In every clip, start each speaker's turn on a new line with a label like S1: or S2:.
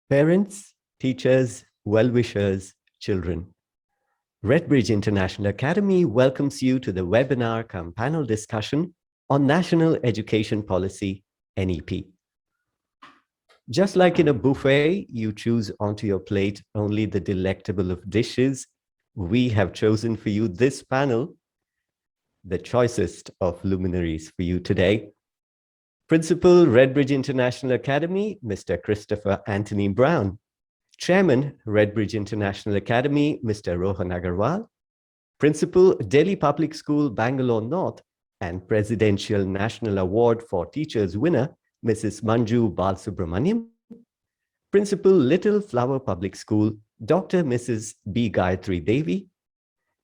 S1: Parents, teachers, well-wishers, children. RedBridge International Academy welcomes you to the webinar cum panel discussion on National Education Policy, NEP. Just like in a buffet, you choose onto your plate only the delectable of dishes. We have chosen for you this panel, the choicest of luminaries for you today. Principal, RedBridge International Academy, Mr. Christopher Anthony Brown. Chairman, RedBridge International Academy, Mr. Rohan Agarwal. Principal, Delhi Public School, Bangalore North, and Presidential National Award for Teachers winner, Mrs. Manju Balsubramaniam. Principal, Little Flower Public School, Dr. Mrs. B. Gayatri Devi.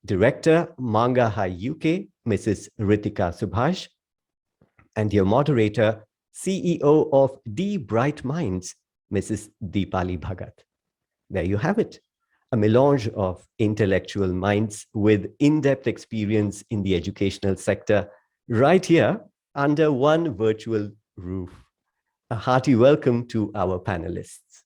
S1: Director, Manga High UK, Mrs. Ritika Subhash. And your moderator, CEO of D Bright Minds, Mrs. Deepali Bhagat. There you have it, a melange of intellectual minds with in-depth experience in the educational sector right here under one virtual roof. A hearty welcome to our panelists.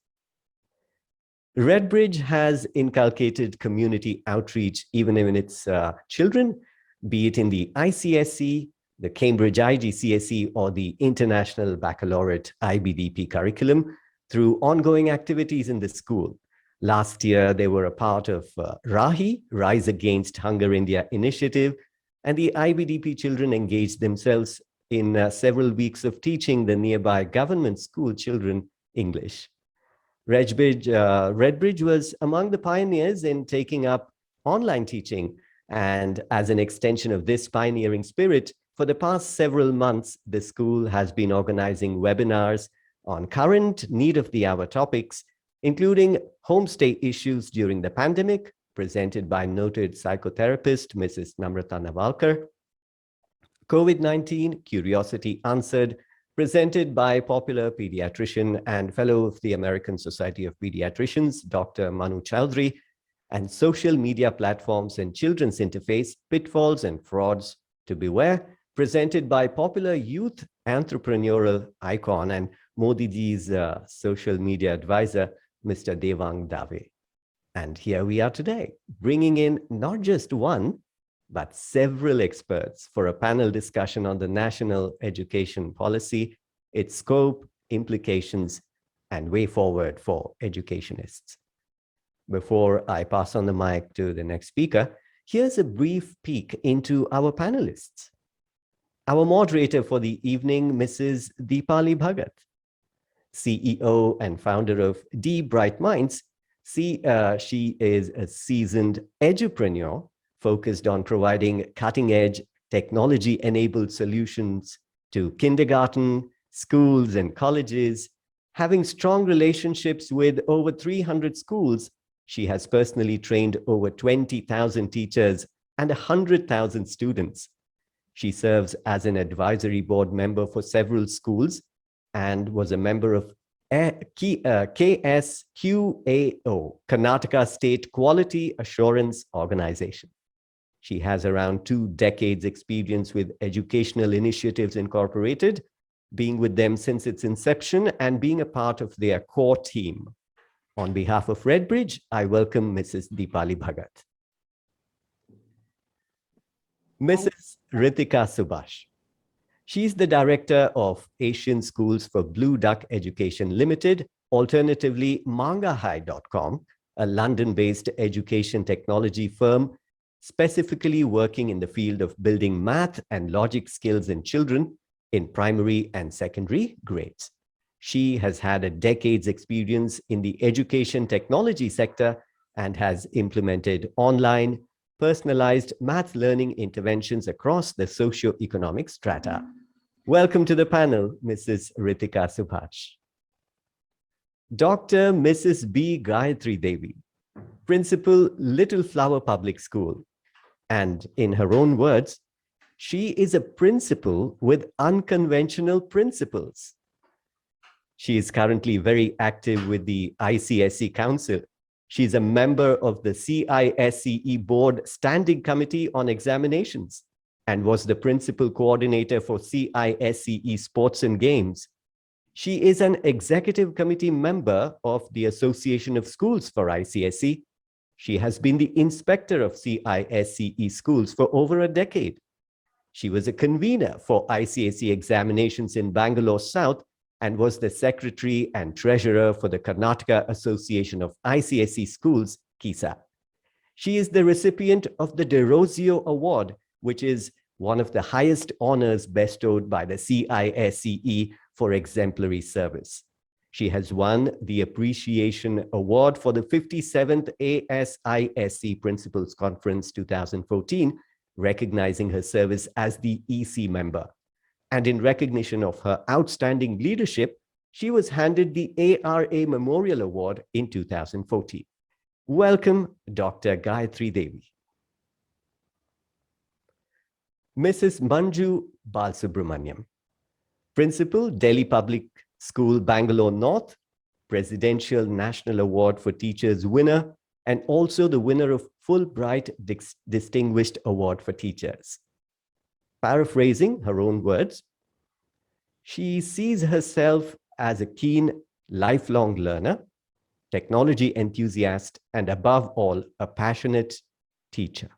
S1: RedBridge has inculcated community outreach even in its children, be it in the ICSE, the Cambridge IGCSE, or the International Baccalaureate IBDP curriculum through ongoing activities in the school. Last year, they were a part of RAHI, Rise Against Hunger India initiative, and the IBDP children engaged themselves in several weeks of teaching the nearby government school children English. RedBridge was among the pioneers in taking up online teaching, and as an extension of this pioneering spirit, for the past several months, the school has been organizing webinars on current need of the hour topics, including homestay issues during the pandemic, presented by noted psychotherapist, Mrs. Namrata Navalkar. COVID-19, Curiosity Answered, presented by popular pediatrician and fellow of the American Society of Pediatricians, Dr. Manu Chowdhury, and social media platforms and children's interface, pitfalls and frauds to beware, presented by popular youth entrepreneurial icon and Modi ji's social media advisor, Mr. Devang Dave. And here we are today, bringing in not just one, but several experts for a panel discussion on the national education policy, its scope, implications, and way forward for educationists. Before I pass on the mic to the next speaker, here's a brief peek into our panelists. Our moderator for the evening, Mrs. Deepali Bhagat, CEO and founder of D Bright Minds. She is a seasoned edupreneur focused on providing cutting-edge technology-enabled solutions to kindergarten, schools, and colleges. Having strong relationships with over 300 schools, she has personally trained over 20,000 teachers and 100,000 students. She serves as an advisory board member for several schools and was a member of KSQAO, Karnataka State Quality Assurance Organization. She has around 2 decades experience with Educational Initiatives Incorporated, being with them since its inception and being a part of their core team. On behalf of RedBridge, I welcome Mrs. Deepali Bhagat. Mrs. Ritika Subhash. She's the director of Asian Schools for Blue Duck Education Limited, alternatively mangahigh.com, a London-based education technology firm specifically working in the field of building math and logic skills in children in primary and secondary grades. She has had a decade's experience in the education technology sector and has implemented online, personalized math learning interventions across the socio-economic strata. Welcome to the panel, Mrs. Ritika Subhash. Dr. Mrs. B. Gayatri Devi, Principal, Little Flower Public School. And in her own words, she is a principal with unconventional principles. She is currently very active with the ICSE Council. She's a member of the CISCE Board Standing Committee on Examinations and was the principal coordinator for CISCE Sports and Games. She is an executive committee member of the Association of Schools for ICSE. She has been the inspector of CISCE schools for over a decade. She was a convener for ICSE examinations in Bangalore South and was the secretary and treasurer for the Karnataka Association of ICSE Schools, KISA. She is the recipient of the De Rosio Award, which is one of the highest honors bestowed by the CISCE for exemplary service. She has won the Appreciation Award for the 57th ASISE Principals Conference 2014, recognizing her service as the EC member. And in recognition of her outstanding leadership, she was handed the ARA Memorial Award in 2014. Welcome, Dr. Gayatri Devi. Mrs. Manju Balsubramaniam, Principal, Delhi Public School, Bangalore North, Presidential National Award for Teachers winner, and also the winner of Fulbright Distinguished Award for Teachers. Paraphrasing her own words, she sees herself as a keen, lifelong learner, technology enthusiast, and above all, a passionate teacher.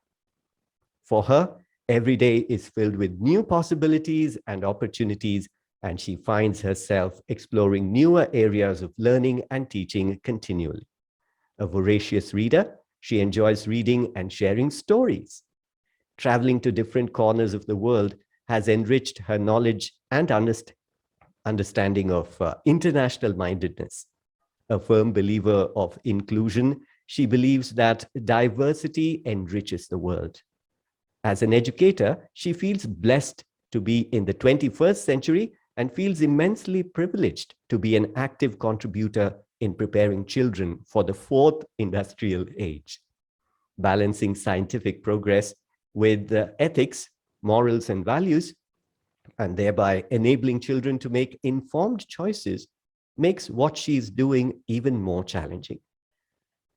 S1: For her, every day is filled with new possibilities and opportunities, and she finds herself exploring newer areas of learning and teaching continually. A voracious reader, she enjoys reading and sharing stories. Traveling to different corners of the world has enriched her knowledge and understanding of international mindedness. A firm believer of inclusion, she believes that diversity enriches the world. As an educator, she feels blessed to be in the 21st century and feels immensely privileged to be an active contributor in preparing children for the fourth industrial age. Balancing scientific progress with ethics, morals, and values, and thereby enabling children to make informed choices, makes what she's doing even more challenging.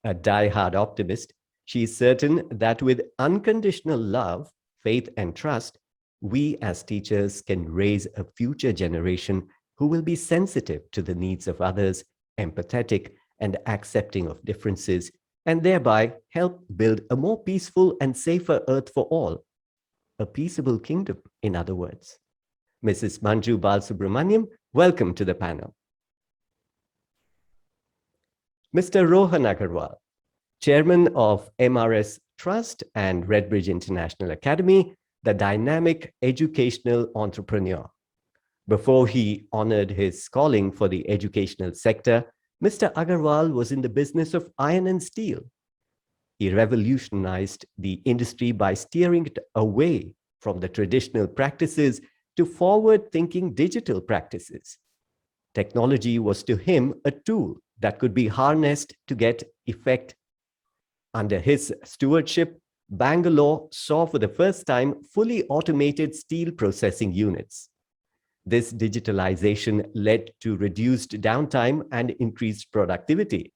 S1: A die-hard optimist, she is certain that with unconditional love, faith, and trust, we as teachers can raise a future generation who will be sensitive to the needs of others, empathetic, and accepting of differences, and thereby help build a more peaceful and safer earth for all. A peaceable kingdom, in other words. Mrs. Manju Balsubramaniam, welcome to the panel. Mr. Rohan Agarwal, Chairman of MRS Trust and Redbridge International Academy, the dynamic educational entrepreneur. Before he honored his calling for the educational sector, Mr. Agarwal was in the business of iron and steel. He revolutionized the industry by steering it away from the traditional practices to forward-thinking digital practices. Technology was to him a tool that could be harnessed to get effect. Under his stewardship, Bangalore saw for the first time fully automated steel processing units. This digitalization led to reduced downtime and increased productivity.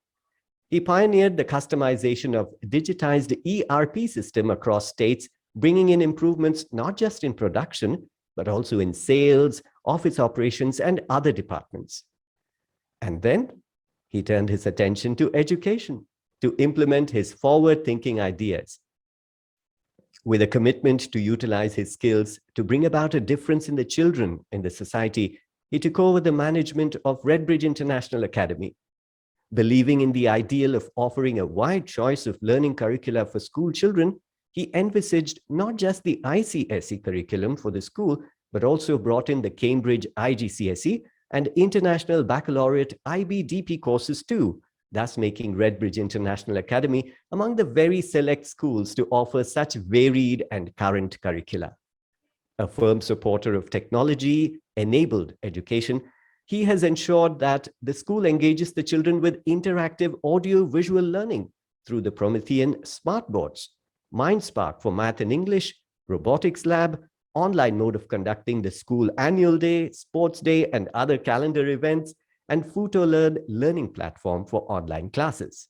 S1: He pioneered the customization of digitized ERP system across states, bringing in improvements not just in production, but also in sales, office operations, and other departments. And then he turned his attention to education to implement his forward-thinking ideas. With a commitment to utilize his skills to bring about a difference in the children in the society, he took over the management of Redbridge International Academy. Believing in the ideal of offering a wide choice of learning curricula for school children, he envisaged not just the ICSE curriculum for the school, but also brought in the Cambridge IGCSE and International Baccalaureate IBDP courses too, thus making Redbridge International Academy among the very select schools to offer such varied and current curricula. A firm supporter of technology-enabled education, he has ensured that the school engages the children with interactive audio-visual learning through the Promethean smartboards, MindSpark for Math and English, Robotics Lab, online mode of conducting the school annual day, sports day, and other calendar events, and FutoLearn learning platform for online classes.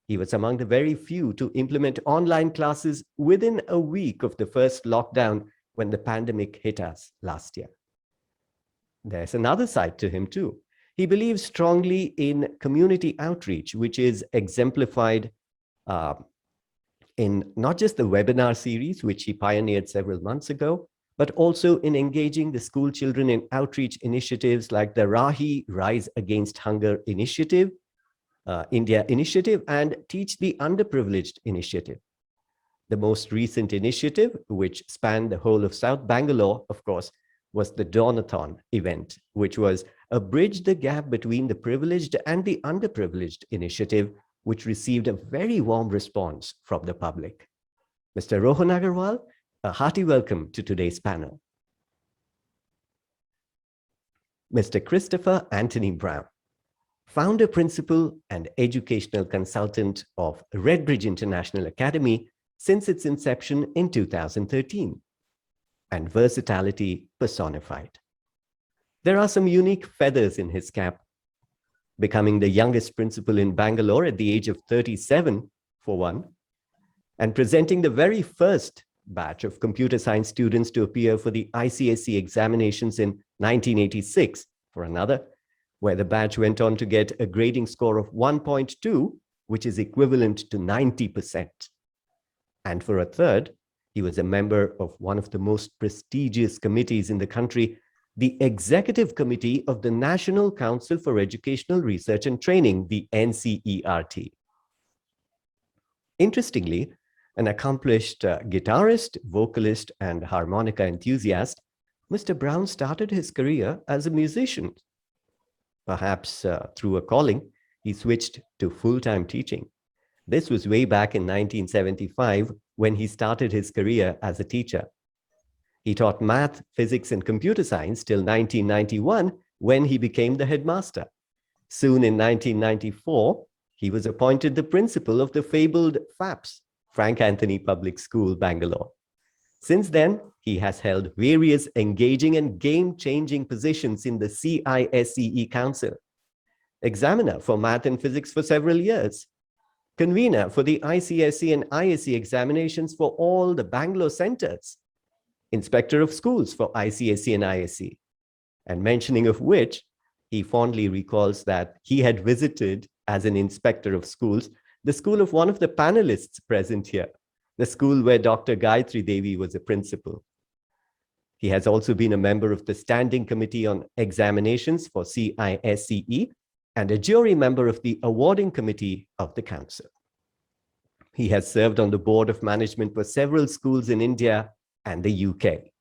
S1: He was among the very few to implement online classes within a week of the first lockdown when the pandemic hit us last year. There's another side to him too. He believes strongly in community outreach, which is exemplified in not just the webinar series, which he pioneered several months ago, but also in engaging the school children in outreach initiatives like the Rahi Rise Against Hunger Initiative, India Initiative, and Teach the Underprivileged Initiative. The most recent initiative, which spanned the whole of South Bangalore, of course, was the Dawnathon event, which was a Bridge the Gap Between the Privileged and the Underprivileged initiative, which received a very warm response from the public. Mr. Rohan Agarwal, a hearty welcome to today's panel. Mr. Christopher Anthony Brown, founder, principal, and educational consultant of Redbridge International Academy since its inception in 2013, and versatility personified. There are some unique feathers in his cap, becoming the youngest principal in Bangalore at the age of 37, for one, and presenting the very first batch of computer science students to appear for the ICSE examinations in 1986, for another, where the batch went on to get a grading score of 1.2, which is equivalent to 90%. And for a third, he was a member of one of the most prestigious committees in the country, the Executive Committee of the National Council for Educational Research and Training, the NCERT. Interestingly, an accomplished guitarist, vocalist, and harmonica enthusiast, Mr. Brown started his career as a musician. Perhaps through a calling, he switched to full-time teaching. This was way back in 1975 when he started his career as a teacher. He taught math, physics, and computer science till 1991 when he became the headmaster. Soon in 1994, he was appointed the principal of the fabled FAPS, Frank Anthony Public School, Bangalore. Since then, he has held various engaging and game-changing positions in the CISCE Council, examiner for math and physics for several years, convener for the ICSE and ISE examinations for all the Bangalore centers, inspector of schools for ICSE and ISE, and mentioning of which, he fondly recalls that he had visited as an inspector of schools the school of one of the panelists present here, the school where Dr. Gayatri Devi was a principal. He has also been a member of the Standing Committee on Examinations for CISCE and a jury member of the Awarding Committee of the Council. He has served on the board of management for several schools in India and the UK.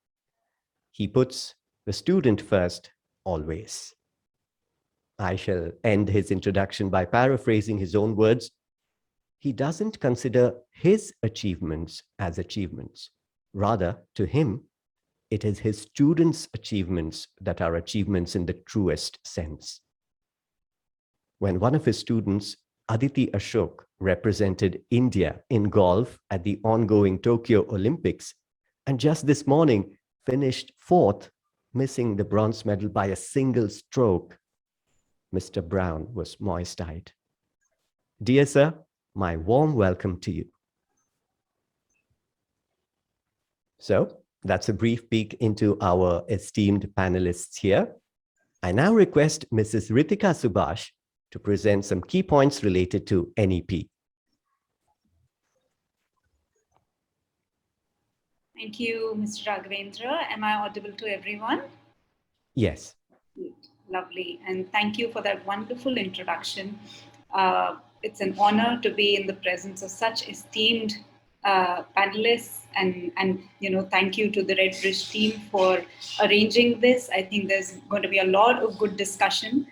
S1: He puts the student first, always. I shall end his introduction by paraphrasing his own words. He doesn't consider his achievements as achievements. Rather, to him, it is his students' achievements that are achievements in the truest sense. When one of his students, Aditi Ashok, represented India in golf at the ongoing Tokyo Olympics, and just this morning finished fourth, missing the bronze medal by a single stroke, Mr. Brown was moist-eyed. Dear sir, my warm welcome to you. So that's a brief peek into our esteemed panelists here. I now request Mrs. Ritika Subhash to present some key points related to NEP.
S2: Thank you, Mr. Raghavendra. Am I audible to everyone?
S1: Yes.
S2: Lovely. And thank you for that wonderful introduction. It's an honor to be in the presence of such esteemed panelists, and thank you to the Redbridge team for arranging this. I think there's going to be a lot of good discussion.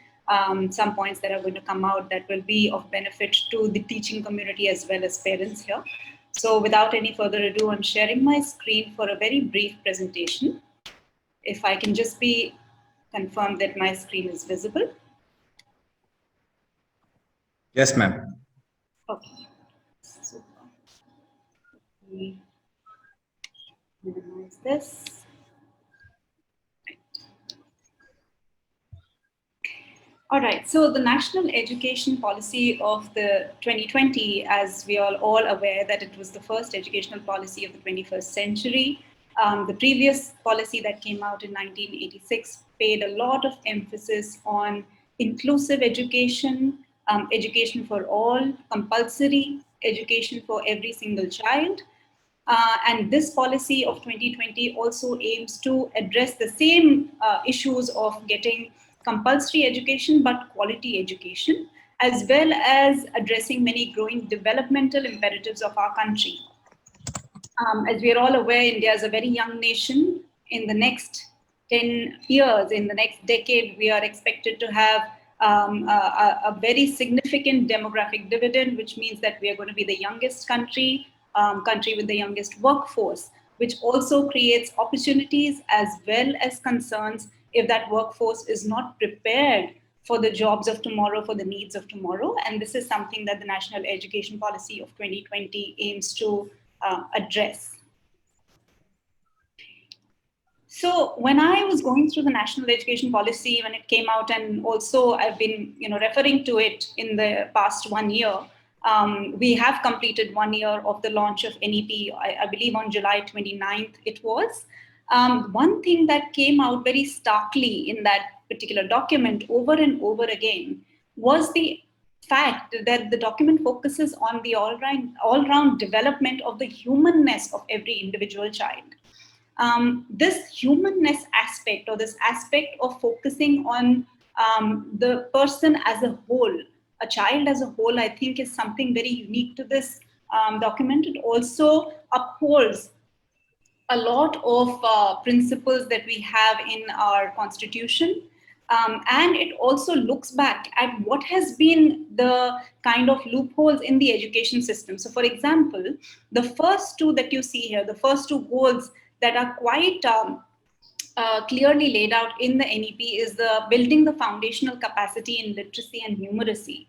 S2: Some points that are going to come out that will be of benefit to the teaching community as well as parents here. So without any further ado, I'm sharing my screen for a very brief presentation. If I can just be confirmed that my screen is visible.
S3: Yes, ma'am.
S2: Okay. Super. Let me minimize this. All right, so the national education policy of the 2020, as we are all aware that it was the first educational policy of the 21st century. The previous policy that came out in 1986 paid a lot of emphasis on inclusive education, education for all, compulsory education for every single child. And this policy of 2020 also aims to address the same issues of getting compulsory education, but quality education, as well as addressing many growing developmental imperatives of our country. As we are all aware, India is a very young nation. In the next 10 years, in the next decade, we are expected to have a very significant demographic dividend, which means that we are going to be the youngest country, country with the youngest workforce, which also creates opportunities as well as concerns if that workforce is not prepared for the jobs of tomorrow, for the needs of tomorrow. And this is something that the National Education Policy of 2020 aims to address. So when I was going through the National Education Policy, when it came out, and also I've been referring to it in the past 1 year, we have completed 1 year of the launch of NEP, I believe on July 29th it was. One thing that came out very starkly in that particular document over and over again was the fact that the document focuses on the all-round development of the humanness of every individual child. This humanness aspect, or this aspect of focusing on the person as a whole, a child as a whole, I think is something very unique to this document. It also upholds a lot of principles that we have in our constitution. And it also looks back at what has been the kind of loopholes in the education system. So for example, the first two that you see here, the first two goals that are quite clearly laid out in the NEP is the building the foundational capacity in literacy and numeracy.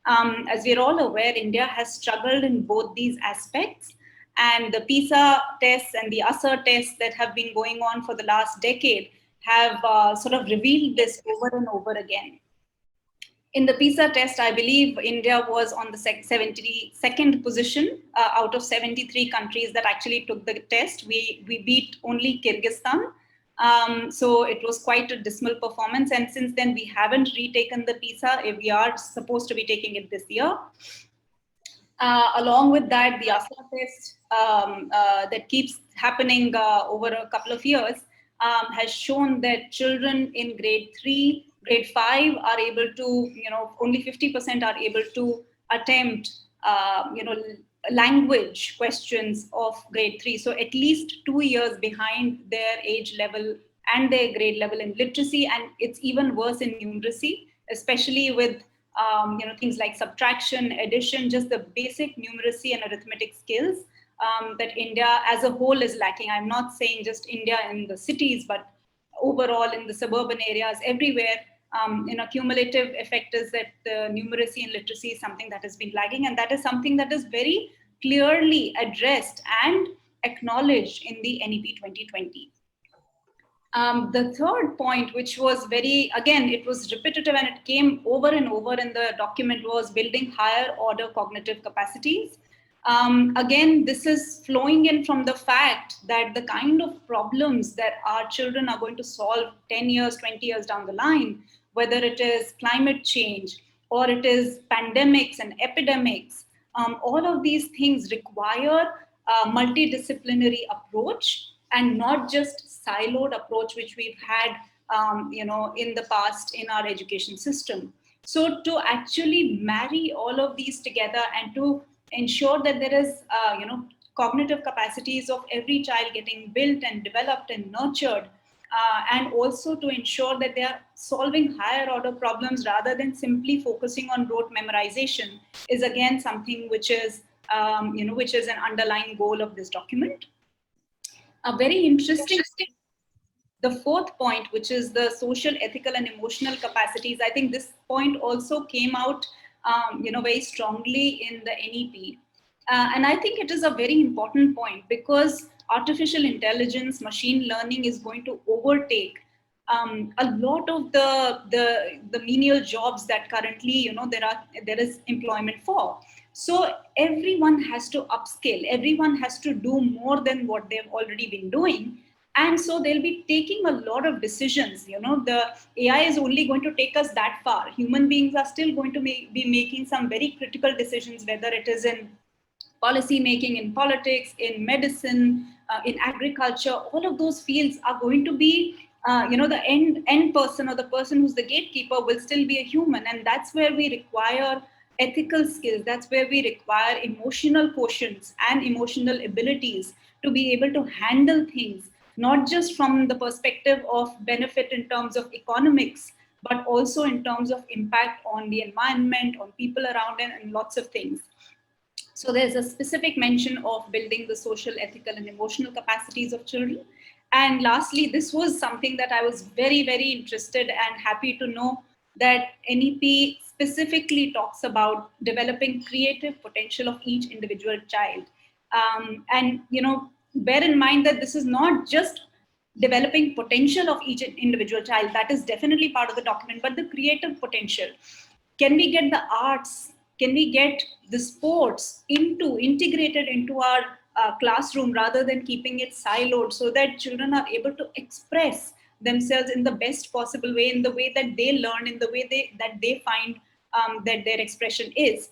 S2: As we're all aware, India has struggled in both these aspects. And the PISA tests and the ASER tests that have been going on for the last decade have sort of revealed this over and over again. In the PISA test, I believe India was on the 72nd position out of 73 countries that actually took the test. We beat only Kyrgyzstan. So it was quite a dismal performance. And since then, we haven't retaken the PISA. We are supposed to be taking it this year. Along with that, the ASER test that keeps happening over a couple of years has shown that children in grade 3, grade 5 are able to, only 50% are able to attempt, language questions of grade 3. So at least 2 years behind their age level and their grade level in literacy. And it's even worse in numeracy, especially with things like subtraction, addition, just the basic numeracy and arithmetic skills that India as a whole is lacking. I'm not saying just India in the cities, but overall in the suburban areas, everywhere, cumulative effect is that the numeracy and literacy is something that has been lagging. And that is something that is very clearly addressed and acknowledged in the NEP 2020. The third point, which was again, it was repetitive and it came over and over in the document, was building higher order cognitive capacities. Again, this is flowing in from the fact that the kind of problems that our children are going to solve 10 years, 20 years down the line, whether it is climate change or it is pandemics and epidemics, all of these things require a multidisciplinary approach and not just siloed approach, which we've had, in the past in our education system. So to actually marry all of these together and to ensure that there is, cognitive capacities of every child getting built and developed and nurtured, and also to ensure that they are solving higher order problems rather than simply focusing on rote memorization, is again something which is, which is an underlying goal of this document. A very interesting, the fourth point, which is the social, ethical, and emotional capacities. I think this point also came out, very strongly in the NEP. And I think it is a very important point because artificial intelligence, machine learning is going to overtake a lot of the menial jobs that currently, there is employment for. So everyone has to upskill. Everyone has to do more than what they've already been doing. And so they'll be taking a lot of decisions. The AI is only going to take us that far. Human beings are still going to be making some very critical decisions, whether it is in policy making, in politics, in medicine, in agriculture. All of those fields are going to be, the end person, or the person who's the gatekeeper will still be a human. And that's where we require ethical skills. That's where we require emotional quotients and emotional abilities to be able to handle things, not just from the perspective of benefit in terms of economics, but also in terms of impact on the environment, on people around, and lots of things. So there's a specific mention of building the social, ethical, and emotional capacities of children. And lastly, this was something that I was very, very interested and happy to know that NEP specifically talks about developing creative potential of each individual child. And bear in mind that this is not just developing potential of each individual child. That is definitely part of the document, but the creative potential. Can we get the arts? Can we get the sports integrated into our classroom rather than keeping it siloed, so that children are able to express themselves in the best possible way, in the way that they learn, in the way that they find that their expression is.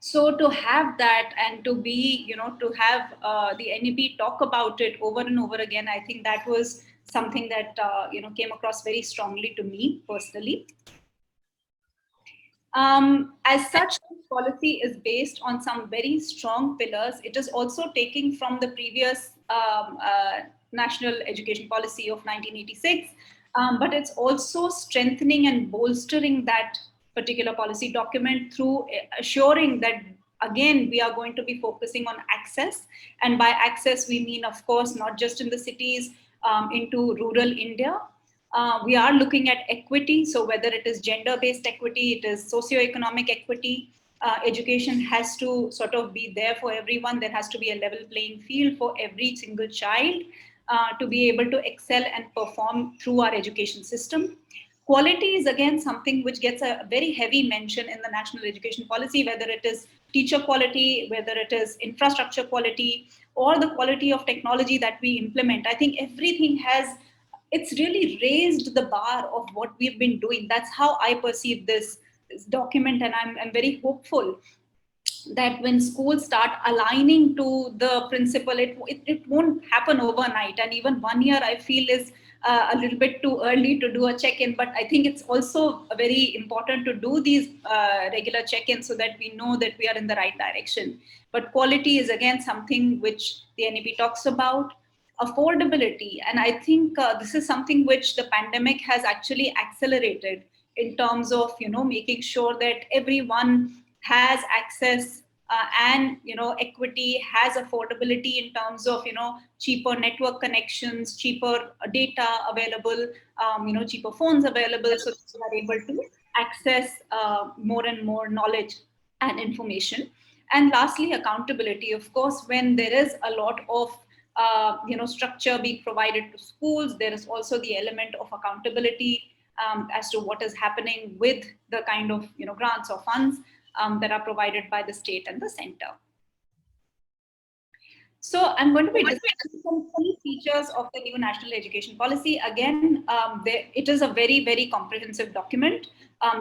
S2: So to have that, and to be, to have the NEP talk about it over and over again, I think that was something that, came across very strongly to me personally. As such, this policy is based on some very strong pillars. It is also taking from the previous National Education Policy of 1986, but it's also strengthening and bolstering that particular policy document through assuring that, again, we are going to be focusing on access. And by access, we mean, of course, not just in the cities, into rural India. We are looking at equity. So whether it is gender-based equity, it is socioeconomic equity, education has to sort of be there for everyone. There has to be a level playing field for every single child to be able to excel and perform through our education system. Quality is again something which gets a very heavy mention in the National Education Policy, whether it is teacher quality, whether it is infrastructure quality, or the quality of technology that we implement. I think everything it's really raised the bar of what we've been doing. That's how I perceive this document, and I'm very hopeful that when schools start aligning to the principle, it won't happen overnight. And even 1 year, I feel, is a little bit too early to do a check-in. But I think it's also very important to do these regular check-ins so that we know that we are in the right direction. But quality is again something which the NEP talks about. Affordability, and I think this is something which the pandemic has actually accelerated in terms of making sure that everyone has access and equity, has affordability in terms of cheaper network connections, cheaper data available, cheaper phones available, so that they are able to access more and more knowledge and information. And lastly, accountability. Of course, when there is a lot of structure being provided to schools, there is also the element of accountability as to what is happening with the kind of grants or funds that are provided by the state and the center. So I'm going to be discussing some key features of the new National Education Policy. Again, it is a very, very comprehensive document.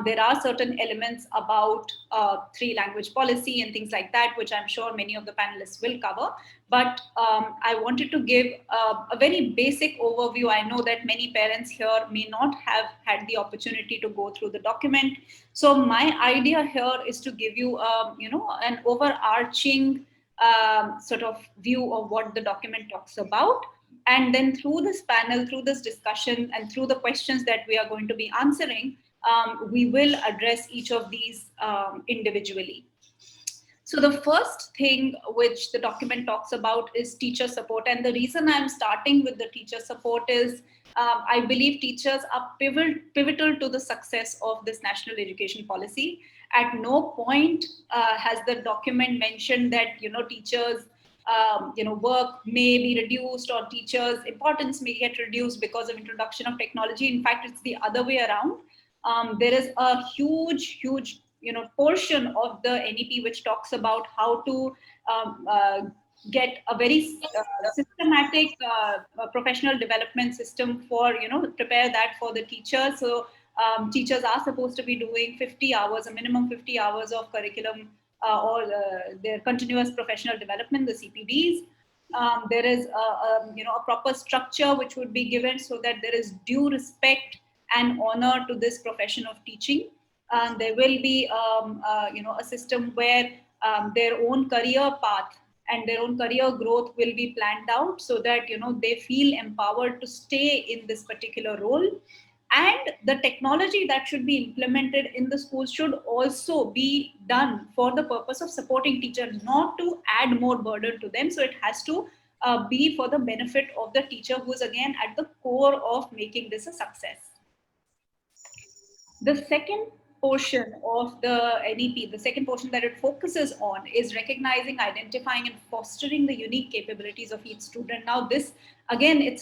S2: There are certain elements about 3-language policy and things like that, which I'm sure many of the panelists will cover. But I wanted to give a very basic overview. I know that many parents here may not have had the opportunity to go through the document. So my idea here is to give you, an overarching sort of view of what the document talks about. And then through this panel, through this discussion, and through the questions that we are going to be answering, we will address each of these individually. So the first thing which the document talks about is teacher support. And the reason I'm starting with the teacher support is I believe teachers are pivotal to the success of this National Education Policy. At no point has the document mentioned that teachers work may be reduced, or teachers' importance may get reduced because of introduction of technology. In fact, it's the other way around. There is a huge portion of the NEP which talks about how to get a very systematic professional development system for, prepare that for the teacher. So teachers are supposed to be doing 50 hours, a minimum 50 hours of curriculum or their continuous professional development, the CPDs. There is a proper structure which would be given so that there is due respect and honor to this profession of teaching. There will be a system where their own career path and their own career growth will be planned out so that they feel empowered to stay in this particular role. And the technology that should be implemented in the schools should also be done for the purpose of supporting teachers, not to add more burden to them. So it has to be for the benefit of the teacher, who is again at the core of making this a success. The second portion of the NEP, the second portion that it focuses on, is recognizing, identifying, and fostering the unique capabilities of each student. Now, this again, it's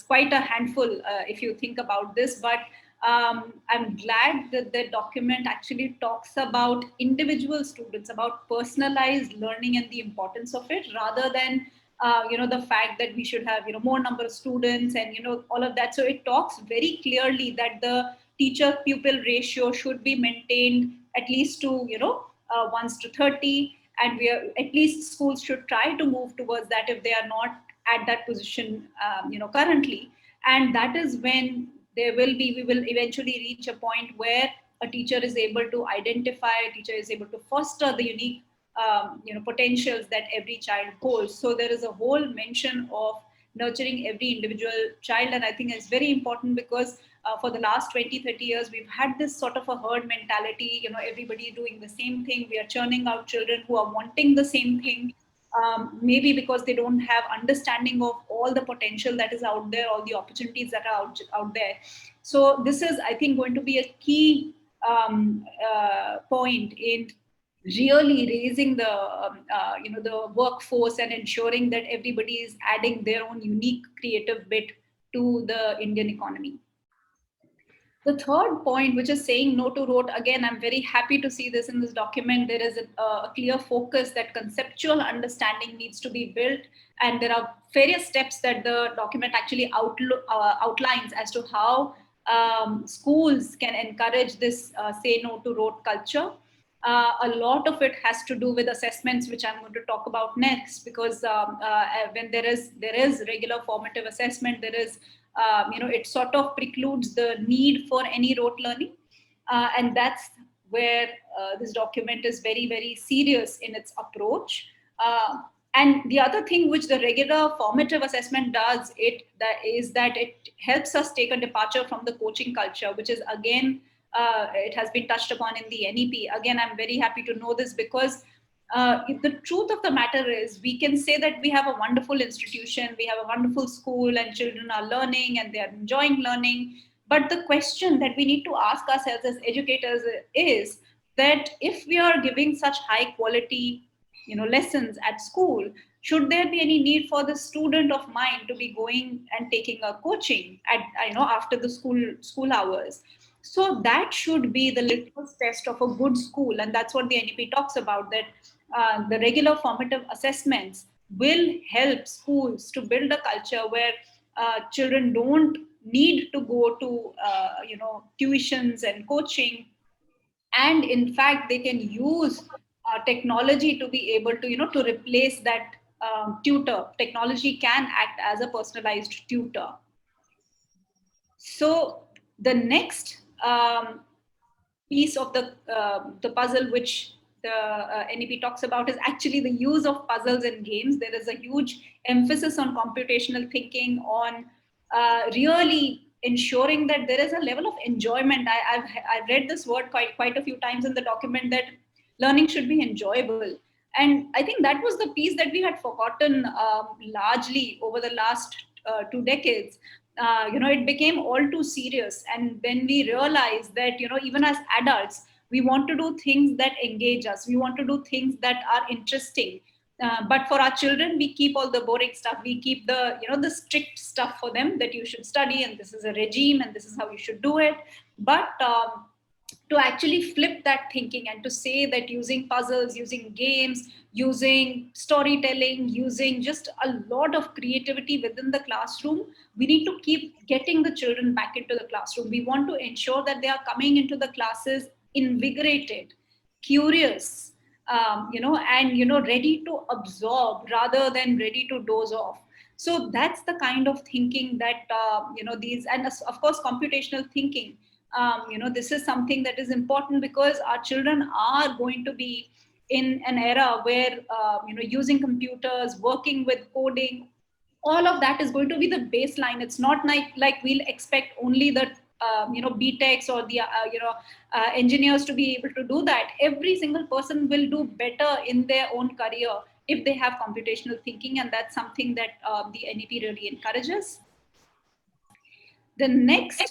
S2: quite a handful if you think about this, but I'm glad that the document actually talks about individual students, about personalized learning and the importance of it, rather than the fact that we should have more number of students and all of that. So it talks very clearly that the teacher pupil ratio should be maintained at least to 1:30, and we are, at least schools should try to move towards that if they are not at that position currently. And that is when we will eventually reach a point where a teacher is able to identify, a teacher is able to foster the unique potentials that every child holds. So there is a whole mention of nurturing every individual child, and I think it's very important because for the last 20-30 years we've had this sort of a herd mentality, everybody doing the same thing. We are churning out children who are wanting the same thing, maybe because they don't have understanding of all the potential that is out there, all the opportunities that are out there. So this is, I think, going to be a key point in really raising the workforce and ensuring that everybody is adding their own unique creative bit to the Indian economy. The third point, which is saying no to rote, again, I'm very happy to see this in this document. There is a clear focus that conceptual understanding needs to be built, and there are various steps that the document actually outlines as to how schools can encourage this say no to rote culture. A lot of it has to do with assessments, which I'm going to talk about next, because when there is regular formative assessment, there is it sort of precludes the need for any rote learning, and that's where this document is very, very serious in its approach. And the other thing which the regular formative assessment does is that it helps us take a departure from the coaching culture, which is again, it has been touched upon in the NEP. Again, I'm very happy to know this because the truth of the matter is we can say that we have a wonderful institution, we have a wonderful school, and children are learning and they are enjoying learning. But the question that we need to ask ourselves as educators is that if we are giving such high quality lessons at school, should there be any need for the student of mine to be going and taking a coaching at after the school hours? So that should be the litmus test of a good school, and that's what the NEP talks about, that the regular formative assessments will help schools to build a culture where children don't need to go to tuitions and coaching, and in fact they can use technology to be able to to replace that tutor. Technology can act as a personalized tutor. So the next piece of the puzzle which the NEP talks about is actually the use of puzzles and games. There is a huge emphasis on computational thinking, on really ensuring that there is a level of enjoyment. I've read this word quite a few times in the document, that learning should be enjoyable. And I think that was the piece that we had forgotten largely over the last 2 decades. It became all too serious. And when we realized that, even as adults, we want to do things that engage us. We want to do things that are interesting. But for our children, we keep all the boring stuff. We keep the strict stuff for them, that you should study and this is a regime and this is how you should do it. But to actually flip that thinking and to say that using puzzles, using games, using storytelling, using just a lot of creativity within the classroom, we need to keep getting the children back into the classroom. We want to ensure that they are coming into the classes invigorated, curious, and ready to absorb rather than ready to doze off. So that's the kind of thinking that these, and of course computational thinking. This is something that is important because our children are going to be in an era where using computers, working with coding, all of that is going to be the baseline. It's not like we'll expect only the BTechs or the engineers to be able to do that. Every single person will do better in their own career if they have computational thinking, and that's something that the NEP really encourages. The next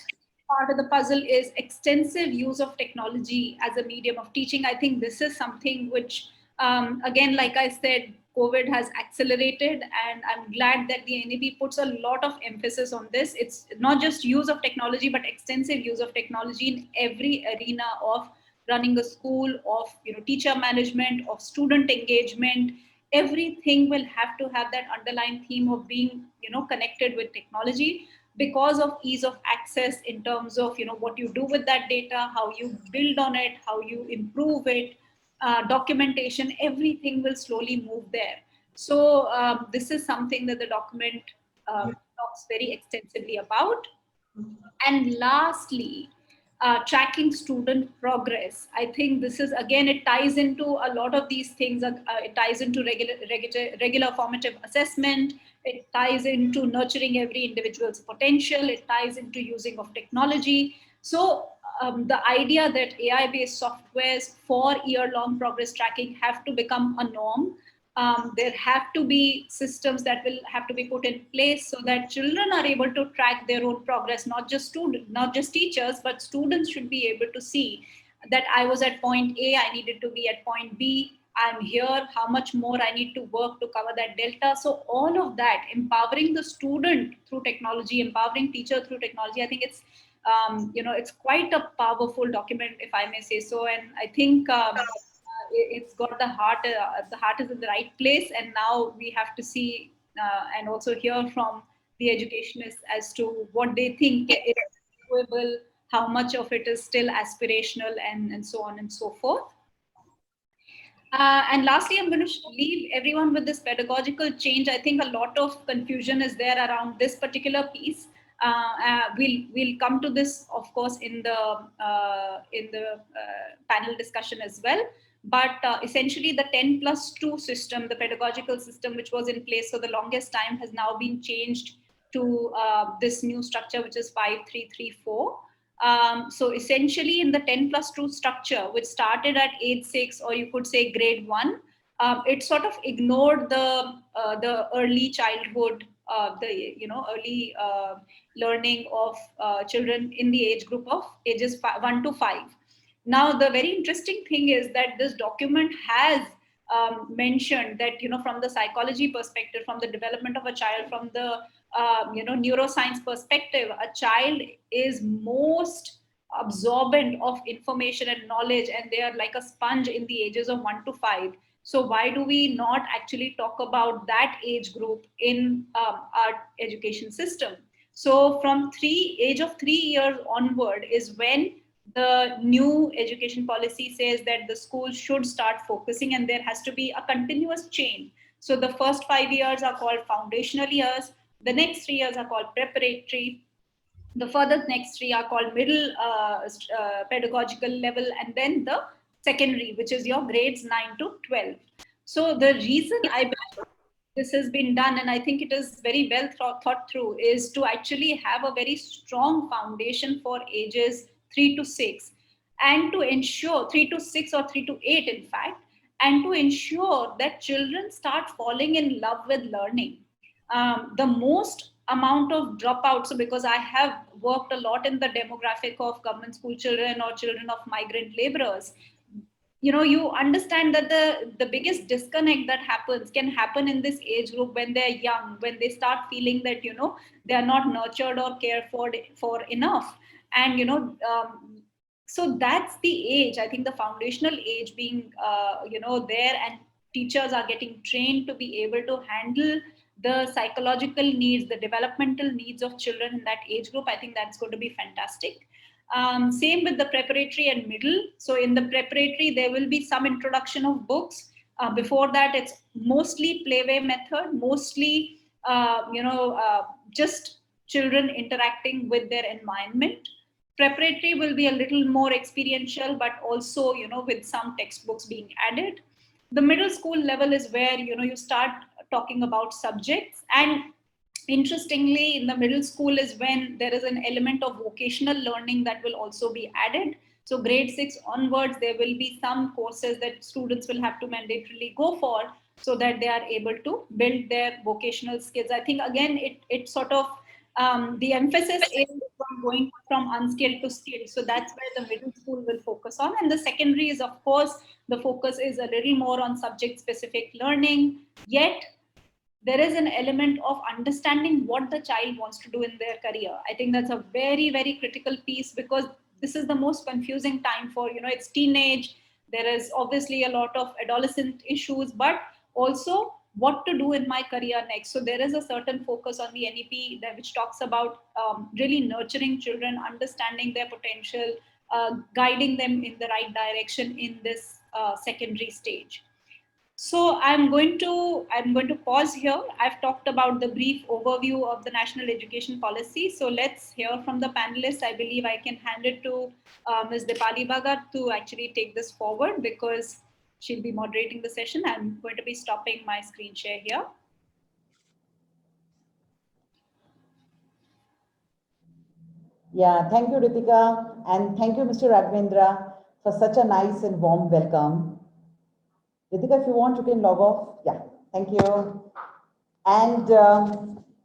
S2: part of the puzzle is extensive use of technology as a medium of teaching. I think this is something which, again, like I said, COVID has accelerated, and I'm glad that the NEP puts a lot of emphasis on this. It's not just use of technology, but extensive use of technology in every arena of running a school, of teacher management, of student engagement. Everything will have to have that underlying theme of being connected with technology, because of ease of access in terms of what you do with that data, how you build on it, how you improve it, documentation, everything will slowly move there. So this is something that the document talks very extensively about. And lastly, tracking student progress. I think this is, again, it ties into a lot of these things. It ties into regular formative assessment. It ties into nurturing every individual's potential. It ties into using of technology. So the idea that AI-based softwares for year-long progress tracking have to become a norm. There have to be systems that will have to be put in place so that children are able to track their own progress, not just teachers, but students should be able to see that I was at point A, I needed to be at point B, I'm here, how much more I need to work to cover that delta. So all of that, empowering the student through technology, empowering teacher through technology, I think it's quite a powerful document, if I may say so. And I think it's got the heart is in the right place, and now we have to see and also hear from the educationists as to what they think is doable, how much of it is still aspirational, and so on and so forth. And lastly, I'm going to leave everyone with this pedagogical change. I think a lot of confusion is there around this particular piece. We'll come to this, of course, in the panel discussion as well. But essentially, the 10+2 system, the pedagogical system, which was in place for the longest time, has now been changed to this new structure, which is 5-3-3-4. So essentially, in the 10+2 structure, which started at age 6, or you could say grade 1, it sort of ignored the early childhood, the early learning of children in the age group of ages 1 to 5. Now, the very interesting thing is that this document has mentioned that from the psychology perspective, from the development of a child, from the neuroscience perspective, a child is most absorbent of information and knowledge, and they are like a sponge in the ages of 1 to 5. So why do we not actually talk about that age group in our education system? So from age of 3 years onward is when the new education policy says that the school should start focusing, and there has to be a continuous chain. So the first 5 years are called foundational years. The next 3 years are called preparatory. The further next 3 are called middle pedagogical level, and then the secondary, which is your grades 9 to 12. So the reason I believe this has been done, and I think it is very well thought through, is to actually have a very strong foundation for ages 3 to 6, and to ensure 3 to 6 or 3 to 8, in fact, and to ensure that children start falling in love with learning. The most amount of dropouts, so because I have worked a lot in the demographic of government school children or children of migrant laborers, you understand that the biggest disconnect that can happen in this age group when they're young, when they start feeling that they are not nurtured or cared for enough. And So that's the age, I think the foundational age being, there, and teachers are getting trained to be able to handle the psychological needs, the developmental needs of children in that age group. I think that's going to be fantastic. Same with the preparatory and middle. So in the preparatory, there will be some introduction of books. Before that, it's mostly playway method, mostly, just children interacting with their environment. Preparatory will be a little more experiential, but also, with some textbooks being added. The middle school level is where, you start talking about subjects. And interestingly, in the middle school is when there is an element of vocational learning that will also be added. So grade 6 onwards, there will be some courses that students will have to mandatorily go for, so that they are able to build their vocational skills. I think again, it sort of, the emphasis is from going from unskilled to skilled. So that's where the middle school will focus on. And the secondary is, of course, the focus is a little more on subject specific learning. Yet there is an element of understanding what the child wants to do in their career. I think that's a very, very critical piece, because this is the most confusing time for, it's teenage. There is obviously a lot of adolescent issues, but also what to do in my career next. So there is a certain focus on the NEP that which talks about really nurturing children, understanding their potential, guiding them in the right direction in this secondary stage. So I'm going to pause here. I've talked about the brief overview of the national education policy. So let's hear from the panelists. I believe I can hand it to Ms. Dipali Bhagat to actually take this forward, because she'll be moderating the session. I'm going to be stopping my screen share here.
S4: Yeah, thank you, Ritika, and thank you, Mr. Raghavendra, for such a nice and warm welcome. Ritika, if you want, you can log off. Yeah, thank you. And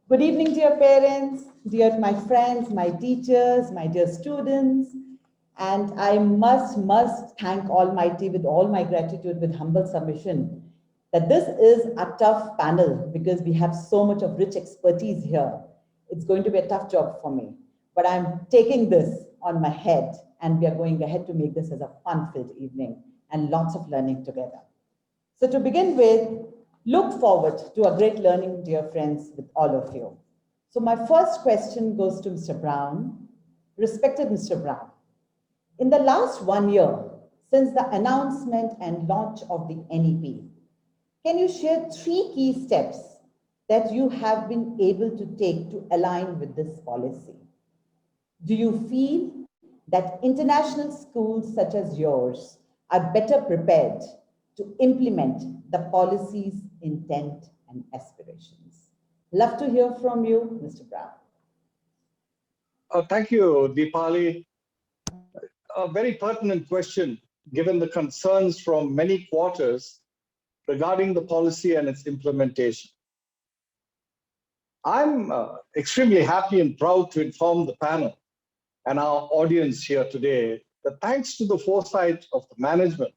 S4: good evening, dear parents, dear my friends, my teachers, my dear students. And I must thank Almighty with all my gratitude, with humble submission, that this is a tough panel, because we have so much of rich expertise here. It's going to be a tough job for me, but I'm taking this on my head, and we are going ahead to make this as a fun-filled evening and lots of learning together. So to begin with, look forward to a great learning, dear friends, with all of you. So my first question goes to Mr. Brown. Respected Mr. Brown, in the last 1 year, since the announcement and launch of the NEP, can you share 3 key steps that you have been able to take to align with this policy? Do you feel that international schools such as yours are better prepared to implement the policy's intent and aspirations? Love to hear from you, Mr. Brown.
S5: Thank you, Dipali. A very pertinent question, given the concerns from many quarters regarding the policy and its implementation. I'm extremely happy and proud to inform the panel and our audience here today that thanks to the foresight of the management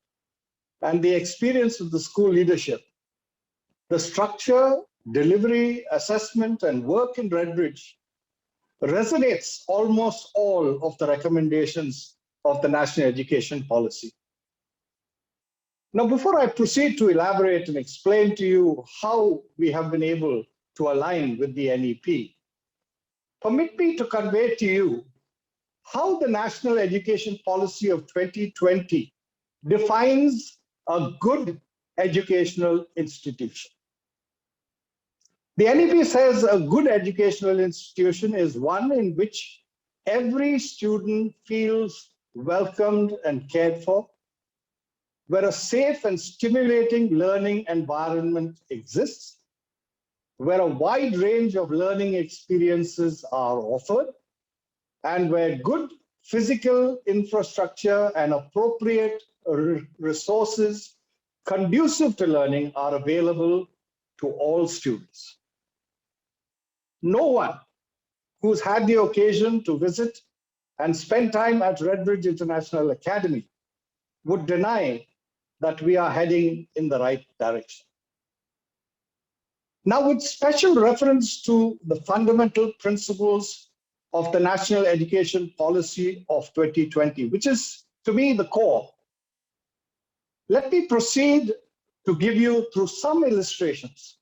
S5: and the experience of the school leadership, the structure, delivery, assessment, and work in Redbridge resonates almost all of the recommendations of the National Education Policy. Now, before I proceed to elaborate and explain to you how we have been able to align with the NEP, permit me to convey to you how the National Education Policy of 2020 defines a good educational institution. The NEP says a good educational institution is one in which every student feels welcomed and cared for, where a safe and stimulating learning environment exists, where a wide range of learning experiences are offered, and where good physical infrastructure and appropriate resources conducive to learning are available to all students. No one who's had the occasion to visit and spend time at Redbridge International Academy would deny that we are heading in the right direction. Now, with special reference to the fundamental principles of the National Education Policy of 2020, which is, to me, the core. Let me proceed to give you, through some illustrations,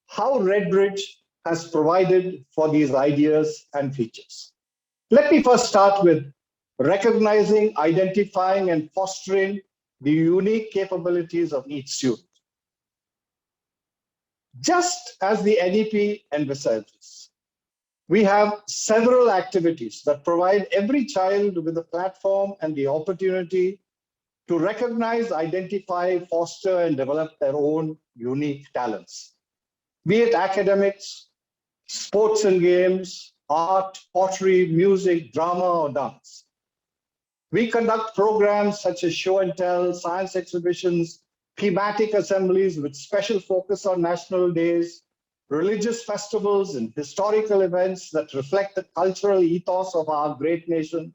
S5: how Redbridge has provided for these ideas and features. Let me first start with recognizing, identifying, and fostering the unique capabilities of each student. Just as the NEP envisages, we have several activities that provide every child with a platform and the opportunity to recognize, identify, foster, and develop their own unique talents. Be it academics, sports and games, art, pottery, music, drama, or dance. We conduct programs such as show and tell, science exhibitions, thematic assemblies with special focus on national days, religious festivals and historical events that reflect the cultural ethos of our great nation,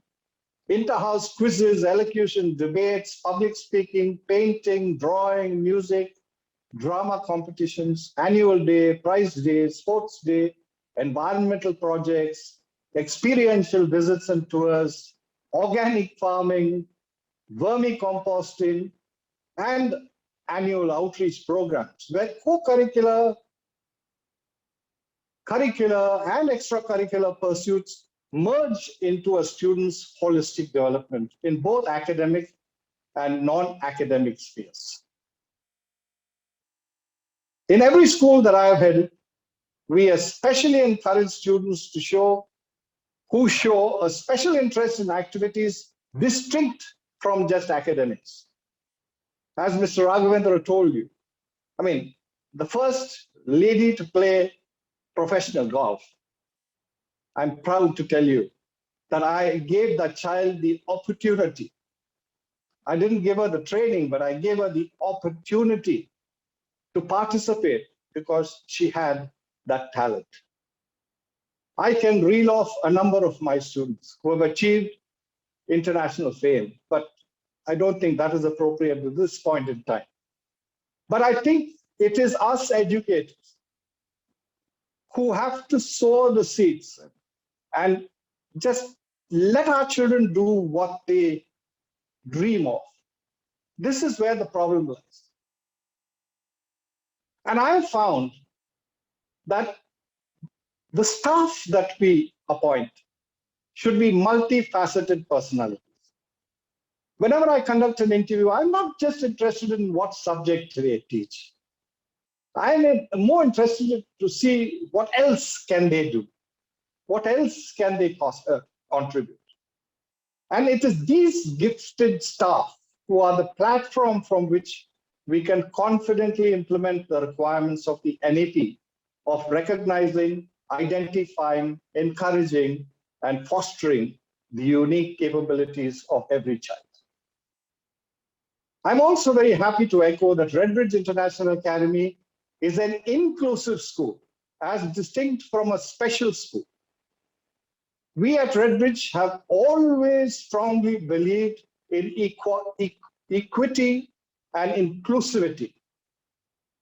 S5: inter-house quizzes, elocution, debates, public speaking, painting, drawing, music, drama competitions, annual day, prize day, sports day, environmental projects, experiential visits and tours, organic farming, vermicomposting, and annual outreach programs where co-curricular, curricular, and extracurricular pursuits merge into a student's holistic development in both academic and non-academic spheres. In every school that I have headed, we especially encourage students to show a special interest in activities distinct from just academics. As Mr. Raghavendra told you, I mean, the first lady to play professional golf, I'm proud to tell you that I gave that child the opportunity. I didn't give her the training, but I gave her the opportunity to participate because she had that talent. I can reel off a number of my students who have achieved international fame, but I don't think that is appropriate at this point in time. But I think it is us educators who have to sow the seeds and just let our children do what they dream of. This is where the problem lies. And I have found that the staff that we appoint should be multifaceted personalities. Whenever I conduct an interview, I'm not just interested in what subject they teach. I'm more interested to see what else can they do, what else can they contribute. And it is these gifted staff who are the platform from which we can confidently implement the requirements of the NEP of recognizing, identifying, encouraging, and fostering the unique capabilities of every child. I'm also very happy to echo that Redbridge International Academy is an inclusive school, as distinct from a special school. We at Redbridge have always strongly believed in equity and inclusivity,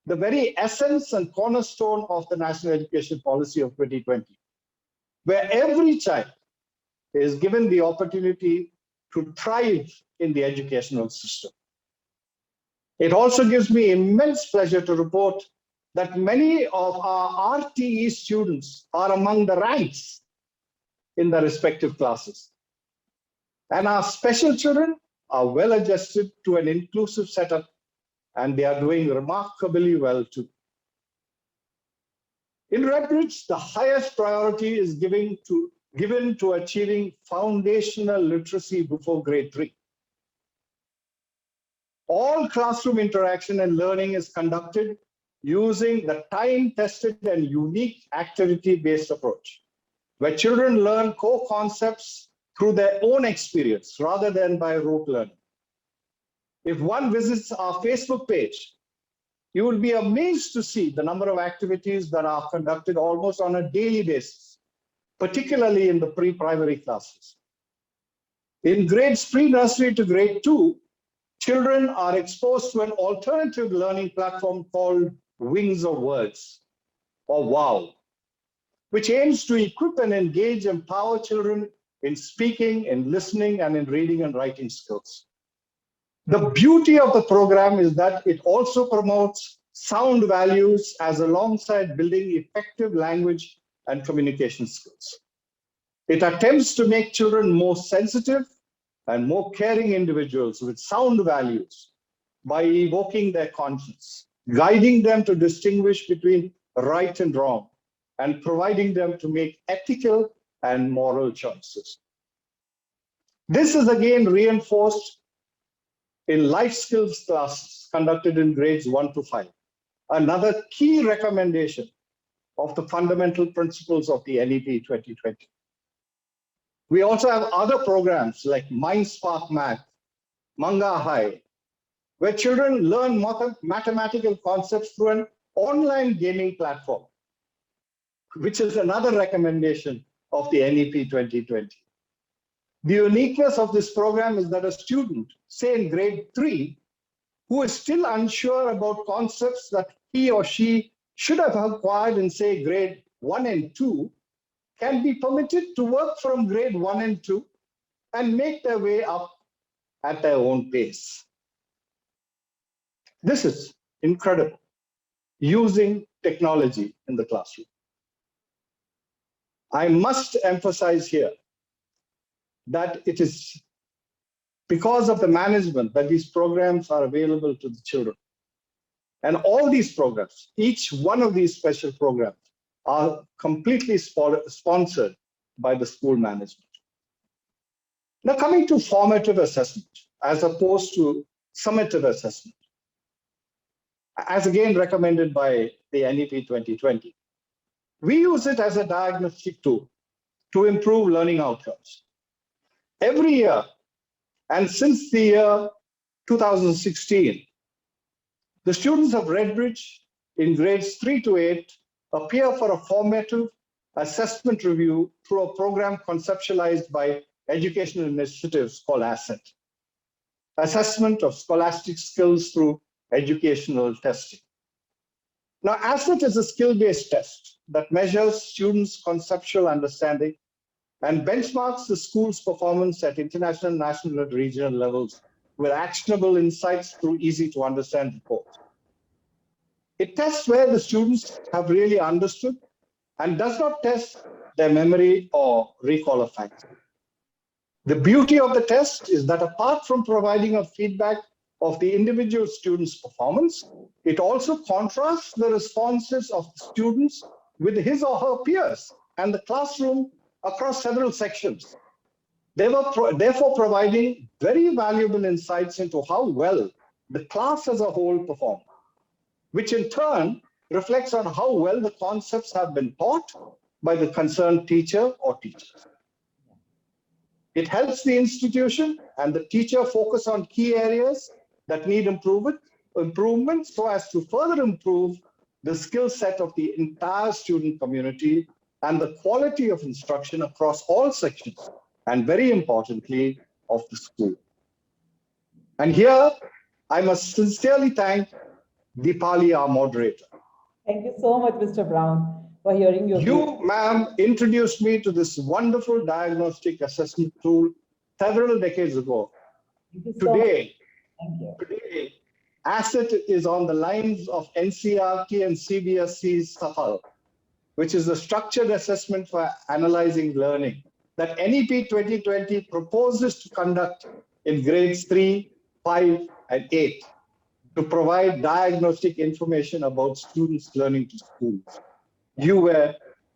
S5: the very essence and cornerstone of the National Education Policy of 2020, where every child is given the opportunity to thrive in the educational system. It also gives me immense pleasure to report that many of our RTE students are among the ranks in the respective classes. And our special children are well adjusted to an inclusive setup, and they are doing remarkably well too. In Redbridge, the highest priority is given to achieving foundational literacy before grade 3. All classroom interaction and learning is conducted using the time-tested and unique activity-based approach, where children learn core concepts through their own experience rather than by rote learning. If one visits our Facebook page, you will be amazed to see the number of activities that are conducted almost on a daily basis, particularly in the pre-primary classes. In grades pre-nursery to grade 2, children are exposed to an alternative learning platform called Wings of Words, or WOW. which aims to equip and engage, empower children in speaking, in listening, and in reading and writing skills. The beauty of the program is that it also promotes sound values as alongside building effective language and communication skills. It attempts to make children more sensitive and more caring individuals with sound values by evoking their conscience, guiding them to distinguish between right and wrong, and providing them to make ethical and moral choices. This is again reinforced in life skills classes conducted in grades 1 to 5, another key recommendation of the fundamental principles of the NEP 2020. We also have other programs like MindSpark Math, Manga High, where children learn mathematical concepts through an online gaming platform, which is another recommendation of the NEP 2020. The uniqueness of this program is that a student, say in grade 3, who is still unsure about concepts that he or she should have acquired in, say, grade 1 and 2, can be permitted to work from grade 1 and 2 and make their way up at their own pace. This is incredible, using technology in the classroom. I must emphasize here that it is because of the management that these programs are available to the children. And all these programs, each one of these special programs, are completely sponsored by the school management. Now, coming to formative assessment as opposed to summative assessment, as again recommended by the NEP 2020, we use it as a diagnostic tool to improve learning outcomes. Every year, and since the year 2016, the students of Redbridge in grades 3 to 8 appear for a formative assessment review through a program conceptualized by Educational Initiatives called ASSET, Assessment of Scholastic Skills Through Educational Testing. Now, ASSET is a skill-based test that measures students' conceptual understanding and benchmarks the school's performance at international, national, and regional levels with actionable insights through easy-to-understand reports. It tests where the students have really understood and does not test their memory or recall of facts. The beauty of the test is that apart from providing a feedback of the individual student's performance, it also contrasts the responses of the students with his or her peers and the classroom across several sections. They were therefore providing very valuable insights into how well the class as a whole performed, which in turn reflects on how well the concepts have been taught by the concerned teacher or teachers. It helps the institution and the teacher focus on key areas that need improvement so as to further improve the skill set of the entire student community and the quality of instruction across all sections, and very importantly, of the school. And here, I must sincerely thank Deepali, our moderator.
S4: Thank you so much, Mr. Brown, for hearing your views.
S5: You, ma'am, introduced me to this wonderful diagnostic assessment tool several decades ago.
S4: Thank you so much. Thank you.
S5: Today, ASSET is on the lines of NCERT and CBSE's SAFAL, which is a structured assessment for analyzing learning that NEP 2020 proposes to conduct in grades 3, 5, and 8 to provide diagnostic information about students learning to schools. You were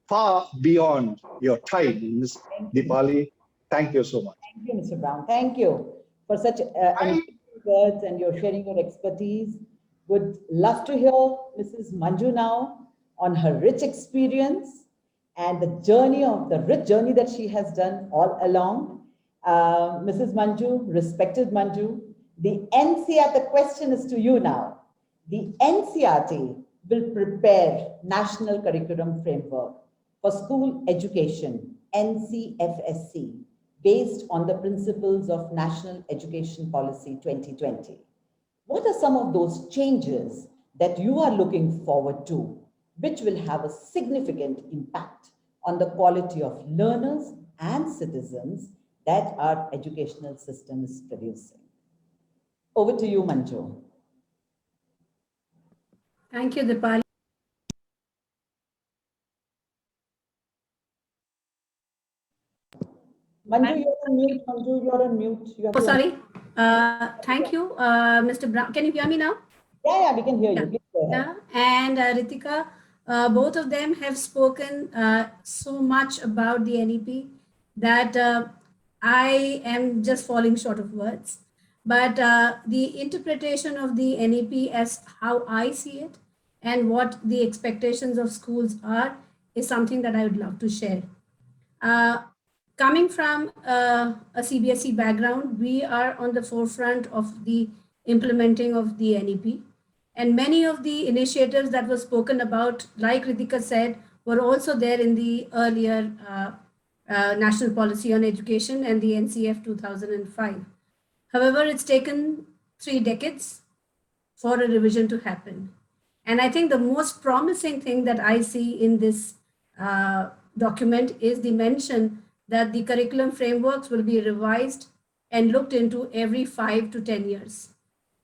S5: far beyond your time, Ms. Deepali. Thank you so much.
S4: Thank you, Mr. Brown. Thank you for such words and you're sharing your expertise. Would love to hear Mrs. Manju now on her rich experience and the rich journey that she has done all along. Mrs. Manju, respected Manju, the question is to you now. The NCERT will prepare National Curriculum Framework for School Education, NCFSC, based on the principles of National Education Policy 2020. What are some of those changes that you are looking forward to, which will have a significant impact on the quality of learners and citizens that our educational system is producing. Over to you, Manju.
S6: Thank you, Dipali.
S4: Manju, you're on mute. Manju, you're on mute. You have
S6: Oh,
S4: to-
S6: sorry. Thank you, Mr. Brown. Can you hear me now?
S4: Yeah, we can hear you.
S6: Yeah.
S4: Please go ahead.
S6: Yeah. And Ritika, both of them have spoken so much about the NEP that I am just falling short of words. But the interpretation of the NEP as how I see it and what the expectations of schools are is something that I would love to share. Coming from a CBSE background, we are on the forefront of the implementing of the NEP. And many of the initiatives that were spoken about, like Ritika said, were also there in the earlier National Policy on Education and the NCF 2005. However, it's taken 3 decades for a revision to happen. And I think the most promising thing that I see in this document is the mention that the curriculum frameworks will be revised and looked into every 5 to 10 years.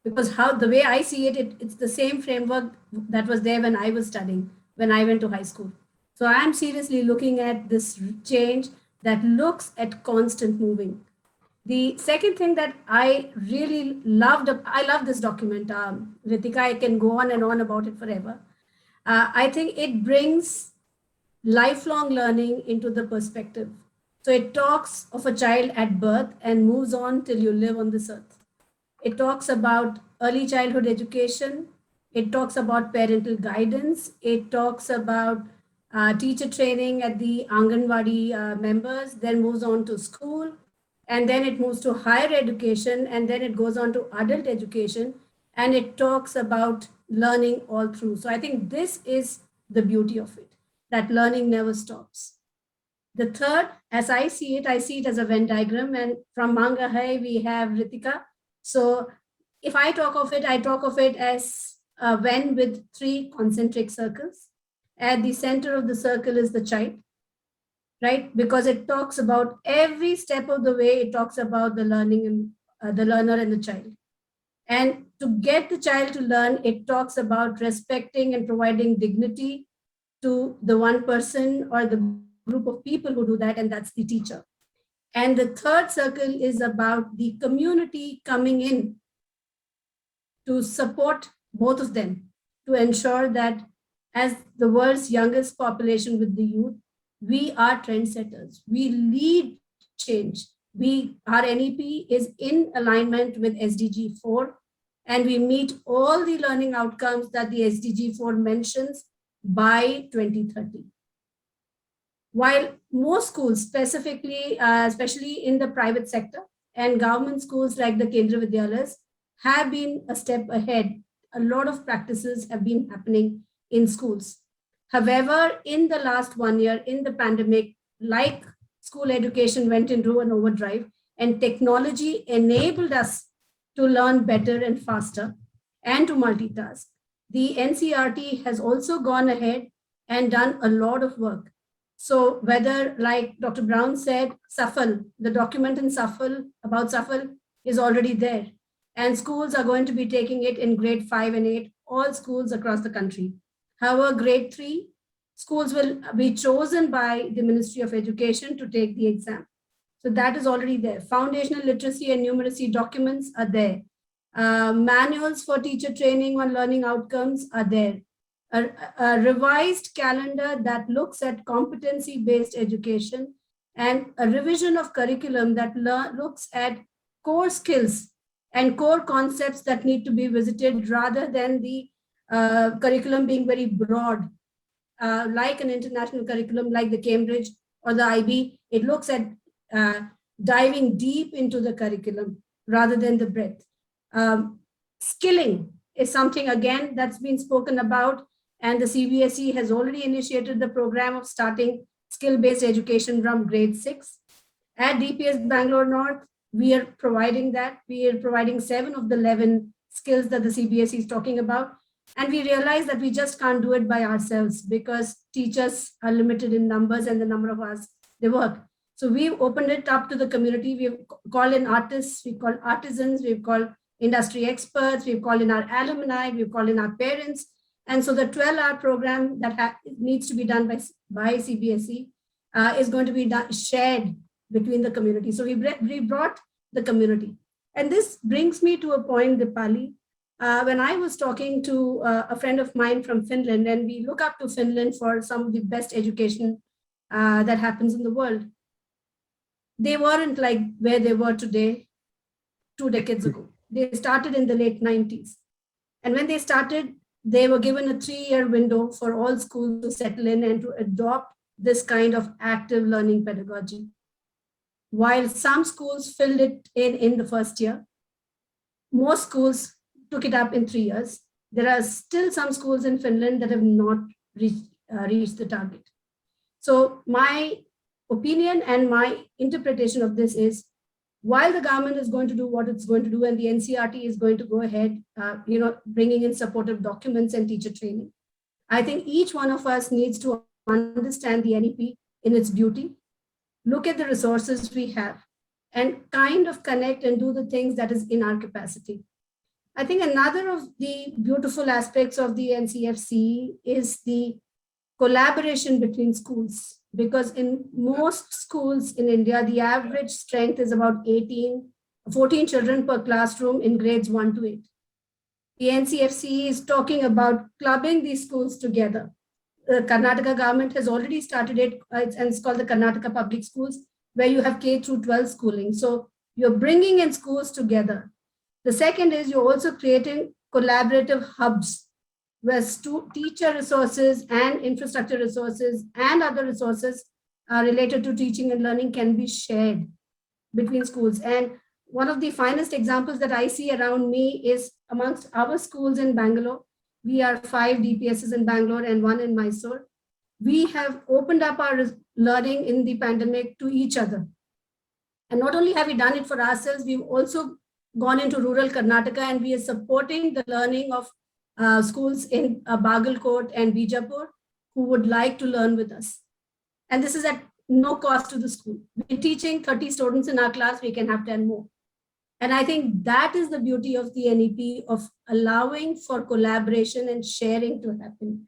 S6: Because the way I see it, it's the same framework that was there when I was studying, when I went to high school. So I'm seriously looking at this change that looks at constant moving. The second thing that I really loved, I love this document, Ritika, I can go on and on about it forever. I think it brings lifelong learning into the perspective. So it talks of a child at birth and moves on till you live on this earth. It talks about early childhood education. It talks about parental guidance. It talks about teacher training at the Anganwadi members, then moves on to school, and then it moves to higher education, and then it goes on to adult education, and it talks about learning all through. So I think this is the beauty of it, that learning never stops. The third, as I see it as a Venn diagram, and from Manga Hai, we have Ritika. So if I talk of it as a Venn with 3 concentric circles. At the center of the circle is the child, right? Because it talks about every step of the way, it talks about the learning and the learner and the child. And to get the child to learn, it talks about respecting and providing dignity to the one person or the group of people who do that, and that's the teacher. And the third circle is about the community coming in to support both of them, to ensure that as the world's youngest population with the youth, we are trendsetters. We lead change. Our NEP is in alignment with SDG 4, and we meet all the learning outcomes that the SDG 4 mentions by 2030. While most schools, specifically, especially in the private sector and government schools like the Kendriya Vidyalayas, have been a step ahead, a lot of practices have been happening in schools. However, in the last 1 year, in the pandemic, like school education went into an overdrive, and technology enabled us to learn better and faster and to multitask. The NCERT has also gone ahead and done a lot of work. So whether, like Dr. Brown said, SAFL, the document in SAFL about SAFL is already there. And schools are going to be taking it in grade 5 and 8, all schools across the country. However, grade 3, schools will be chosen by the Ministry of Education to take the exam. So that is already there. Foundational literacy and numeracy documents are there. Manuals for teacher training on learning outcomes are there. A revised calendar that looks at competency-based education, and a revision of curriculum that looks at core skills and core concepts that need to be visited rather than the curriculum being very broad, like an international curriculum like the Cambridge or the IB. It looks at diving deep into the curriculum rather than the breadth. Skilling is something, again, that's been spoken about, and the CBSE has already initiated the program of starting skill-based education from grade 6. At DPS Bangalore North, we are providing that. We are providing 7 of the 11 skills that the CBSE is talking about. And we realize that we just can't do it by ourselves because teachers are limited in numbers and the number of hours they work. So we've opened it up to the community. We've called in artists, we've called artisans, we've called industry experts, we've called in our alumni, we've called in our parents. And so the 12-hour program that needs to be done by CBSE is going to be shared between the community. So we brought the community. And this brings me to a point, Dipali, when I was talking to a friend of mine from Finland, and we look up to Finland for some of the best education that happens in the world. They weren't like where they were today 2 decades ago. They started in the late 90s. And when they started, they were given a 3-year window for all schools to settle in and to adopt this kind of active learning pedagogy. While some schools filled it in the first year, most schools took it up in 3 years. There are still some schools in Finland that have not reached the target. So my opinion and my interpretation of this is, while the government is going to do what it's going to do and the NCERT is going to go ahead, bringing in supportive documents and teacher training, I think each one of us needs to understand the NEP in its beauty, look at the resources we have, and kind of connect and do the things that is in our capacity. I think another of the beautiful aspects of the NCFC is the collaboration between schools, because in most schools in India, the average strength is about 14 children per classroom in grades 1 to 8. The NCFC is talking about clubbing these schools together. The Karnataka government has already started it, and it's called the Karnataka Public Schools, where you have K through 12 schooling. So you're bringing in schools together. The second is you're also creating collaborative hubs where teacher resources and infrastructure resources and other resources related to teaching and learning can be shared between schools. And one of the finest examples that I see around me is amongst our schools in Bangalore. We are 5 DPSs in Bangalore and 1 in Mysore. We have opened up our learning in the pandemic to each other. And not only have we done it for ourselves, we've also gone into rural Karnataka, and we are supporting the learning of schools in Bagalkot and Bijapur who would like to learn with us. And this is at no cost to the school. We're teaching 30 students in our class, we can have 10 more. And I think that is the beauty of the NEP, of allowing for collaboration and sharing to happen.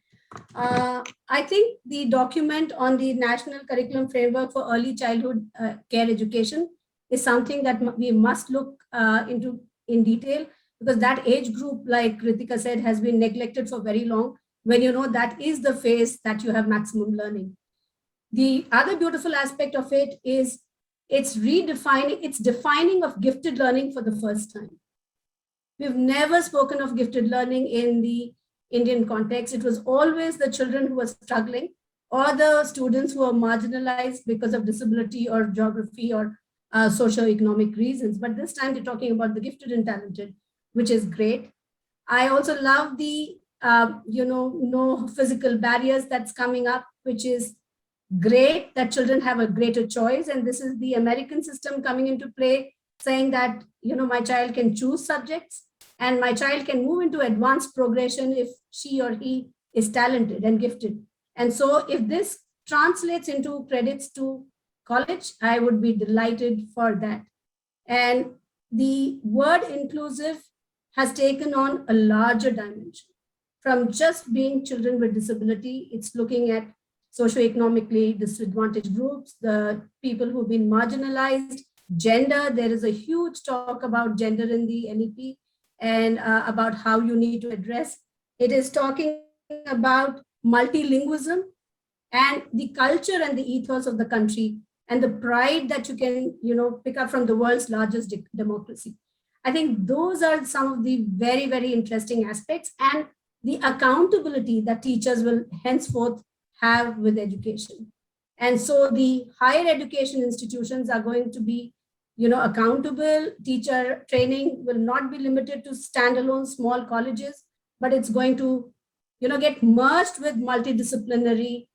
S6: I think the document on the National Curriculum Framework for Early Childhood Care Education is something that we must look into in detail, because that age group, like Ritika said, has been neglected for very long, when you know that is the phase that you have maximum learning. The other beautiful aspect of it is it's defining of gifted learning for the first time. We've never spoken of gifted learning in the Indian context. It was always the children who were struggling or the students who were marginalized because of disability or geography or socioeconomic reasons. But this time they're talking about the gifted and talented, which is great. I also love the, no physical barriers that's coming up, which is great, that children have a greater choice. And this is the American system coming into play, saying that, my child can choose subjects and my child can move into advanced progression if she or he is talented and gifted. And so if this translates into credits to college, I would be delighted for that. And the word inclusive has taken on a larger dimension. From just being children with disability, it's looking at socioeconomically disadvantaged groups, the people who've been marginalized, gender. There is a huge talk about gender in the NEP and about how you need to address. It is talking about multilingualism and the culture and the ethos of the country and the pride that you can, pick up from the world's largest democracy. I think those are some of the very, very interesting aspects, and the accountability that teachers will henceforth have with education. And so the higher education institutions are going to be, accountable. Teacher training will not be limited to standalone small colleges, but it's going to, get merged with multidisciplinary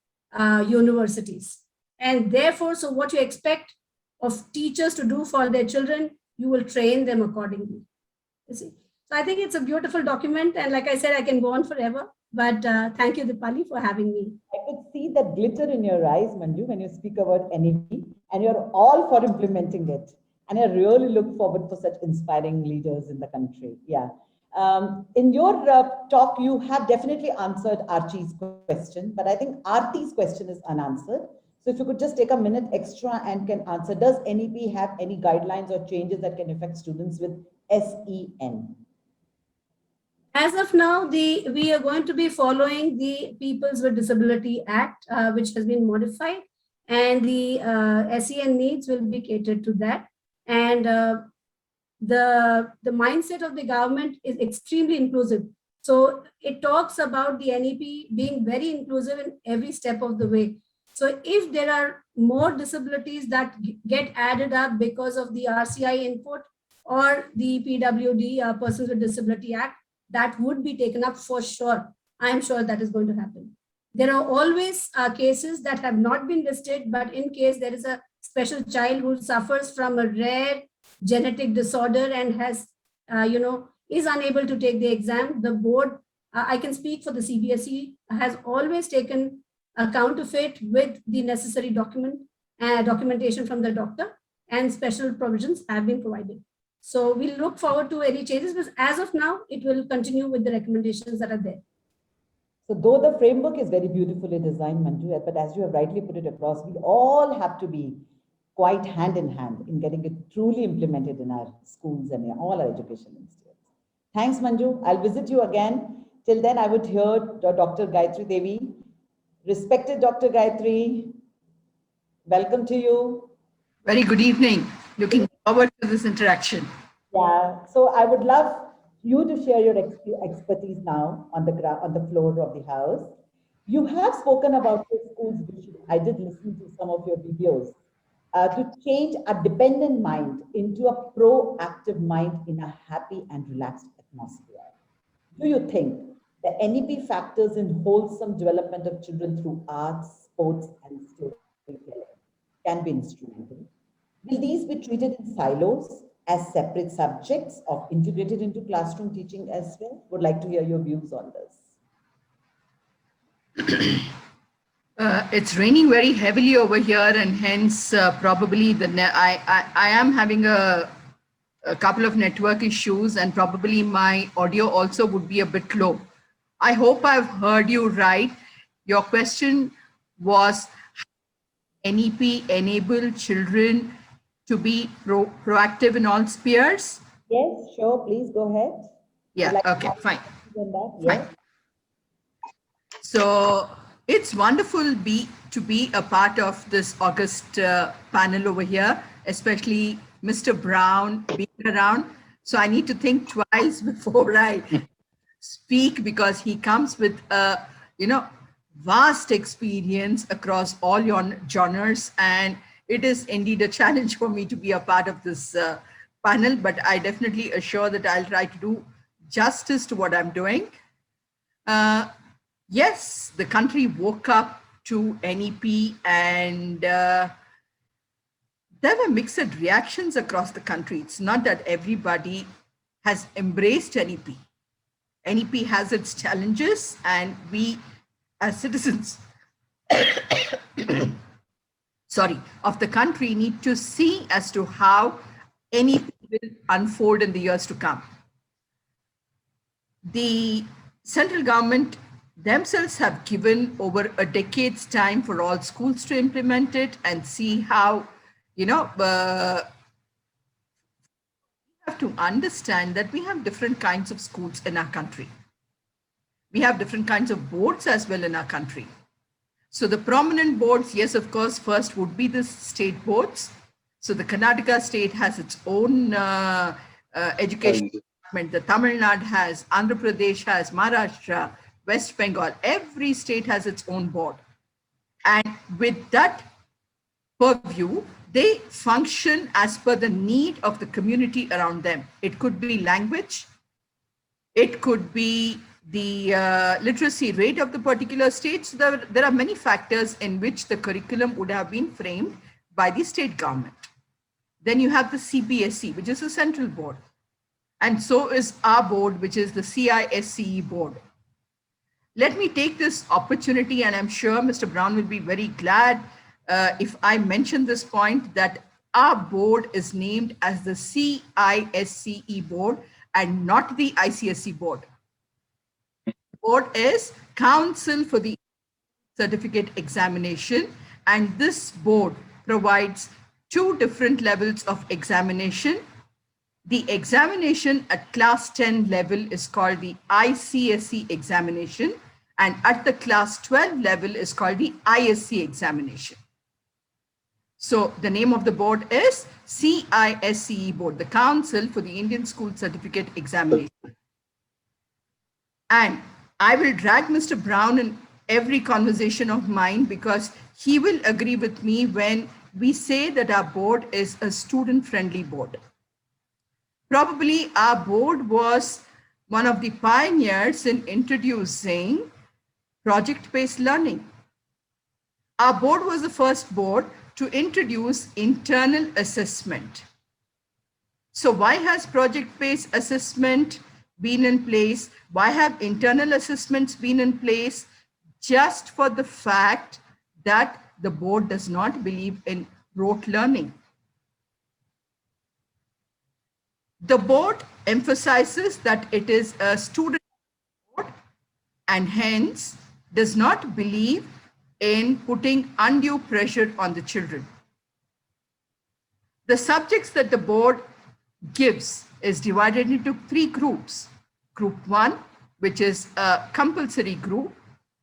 S6: universities. And therefore, so what you expect of teachers to do for their children, you will train them accordingly. You see? So I think it's a beautiful document. And like I said, I can go on forever. But thank you, Dipali, for having me.
S4: I could see that glitter in your eyes, Manju, when you speak about NEP, and you're all for implementing it. And I really look forward for such inspiring leaders in the country. Yeah. In your talk, you have definitely answered Archie's question, but I think Aarti's question is unanswered. So if you could just take a minute extra and can answer, does NEP have any guidelines or changes that can affect students with SEN?
S6: As of now, we are going to be following the Peoples with Disability Act, which has been modified, and the SEN needs will be catered to that. And the mindset of the government is extremely inclusive. So it talks about the NEP being very inclusive in every step of the way. So if there are more disabilities that get added up because of the RCI input or the PWD, Persons with Disability Act, that would be taken up for sure. I am sure that is going to happen. There are always cases that have not been listed, but in case there is a special child who suffers from a rare genetic disorder and has, is unable to take the exam, the board, I can speak for the CBSE, has always taken account of it with the necessary documentation from the doctor, and special provisions have been provided. So we'll look forward to any changes, but as of now, it will continue with the recommendations that are there.
S4: So though the framework is very beautifully designed, Manju, but as you have rightly put it across, we all have to be quite hand in hand in getting it truly implemented in our schools and in all our education institutes. Thanks, Manju. I'll visit you again. Till then, I would hear Dr. Gayatri Devi. Respected Dr. Gayatri, welcome to you.
S7: Very good evening. Looking forward to this interaction.
S4: Yeah, so I would love you to share your expertise now on the floor of the house. You have spoken about your school's vision. I did listen to some of your videos to change a dependent mind into a proactive mind in a happy and relaxed atmosphere. Do you think the NEP factors in wholesome development of children through arts, sports, and storytelling can be instrumental? Will these be treated in silos as separate subjects or integrated into classroom teaching as well? Would like to hear your views on this.
S7: It's raining very heavily over here, and hence probably I am having a couple of network issues, and probably my audio also would be a bit low. I hope I've heard you right. Your question was, NEP enable children to be proactive in all spheres?
S4: Yes, sure. Please go ahead.
S7: Yeah, okay, fine.
S4: Yes.
S7: Fine. So it's wonderful to be a part of this August panel over here, especially Mr. Brown being around. So I need to think twice before I speak, because he comes with a vast experience across all your genres, and it is indeed a challenge for me to be a part of this panel, but I definitely assure that I'll try to do justice to what I'm doing. Yes, the country woke up to NEP, and there were mixed reactions across the country. It's not that everybody has embraced NEP. NEP has its challenges, and we as citizens of the country need to see as to how NEP will unfold in the years to come. The central government themselves have given over a decade's time for all schools to implement it and see how, we have to understand that we have different kinds of schools in our country. We have different kinds of boards as well in our country. So the prominent boards, yes, of course, first would be the state boards. So the Karnataka state has its own education department. The Tamil Nadu has, Andhra Pradesh has, Maharashtra, West Bengal. Every state has its own board. And with that purview, they function as per the need of the community around them. It could be language. It could be the literacy rate of the particular state. So there are many factors in which the curriculum would have been framed by the state government. Then you have the CBSE, which is a central board. And so is our board, which is the CISCE board. Let me take this opportunity, and I'm sure Mr. Brown will be very glad if I mention this point, that our board is named as the CISCE board and not the ICSE board. Board is Council for the Certificate Examination, and this board provides two different levels of examination. The examination at class 10 level is called the ICSE examination, and at the class 12 level is called the ISC examination. So the name of the board is CISCE board, the Council for the Indian School Certificate Examination. And I will drag Mr. Brown in every conversation of mine, because he will agree with me when we say that our board is a student-friendly board. Probably our board was one of the pioneers in introducing project-based learning. Our board was the first board to introduce internal assessment. So why has project-based assessment been in place? Why have internal assessments been in place? Just for the fact that the board does not believe in rote learning. The board emphasizes that it is a student board and hence does not believe in putting undue pressure on the children. The subjects that the board gives is divided into three groups. Group 1, which is a compulsory group,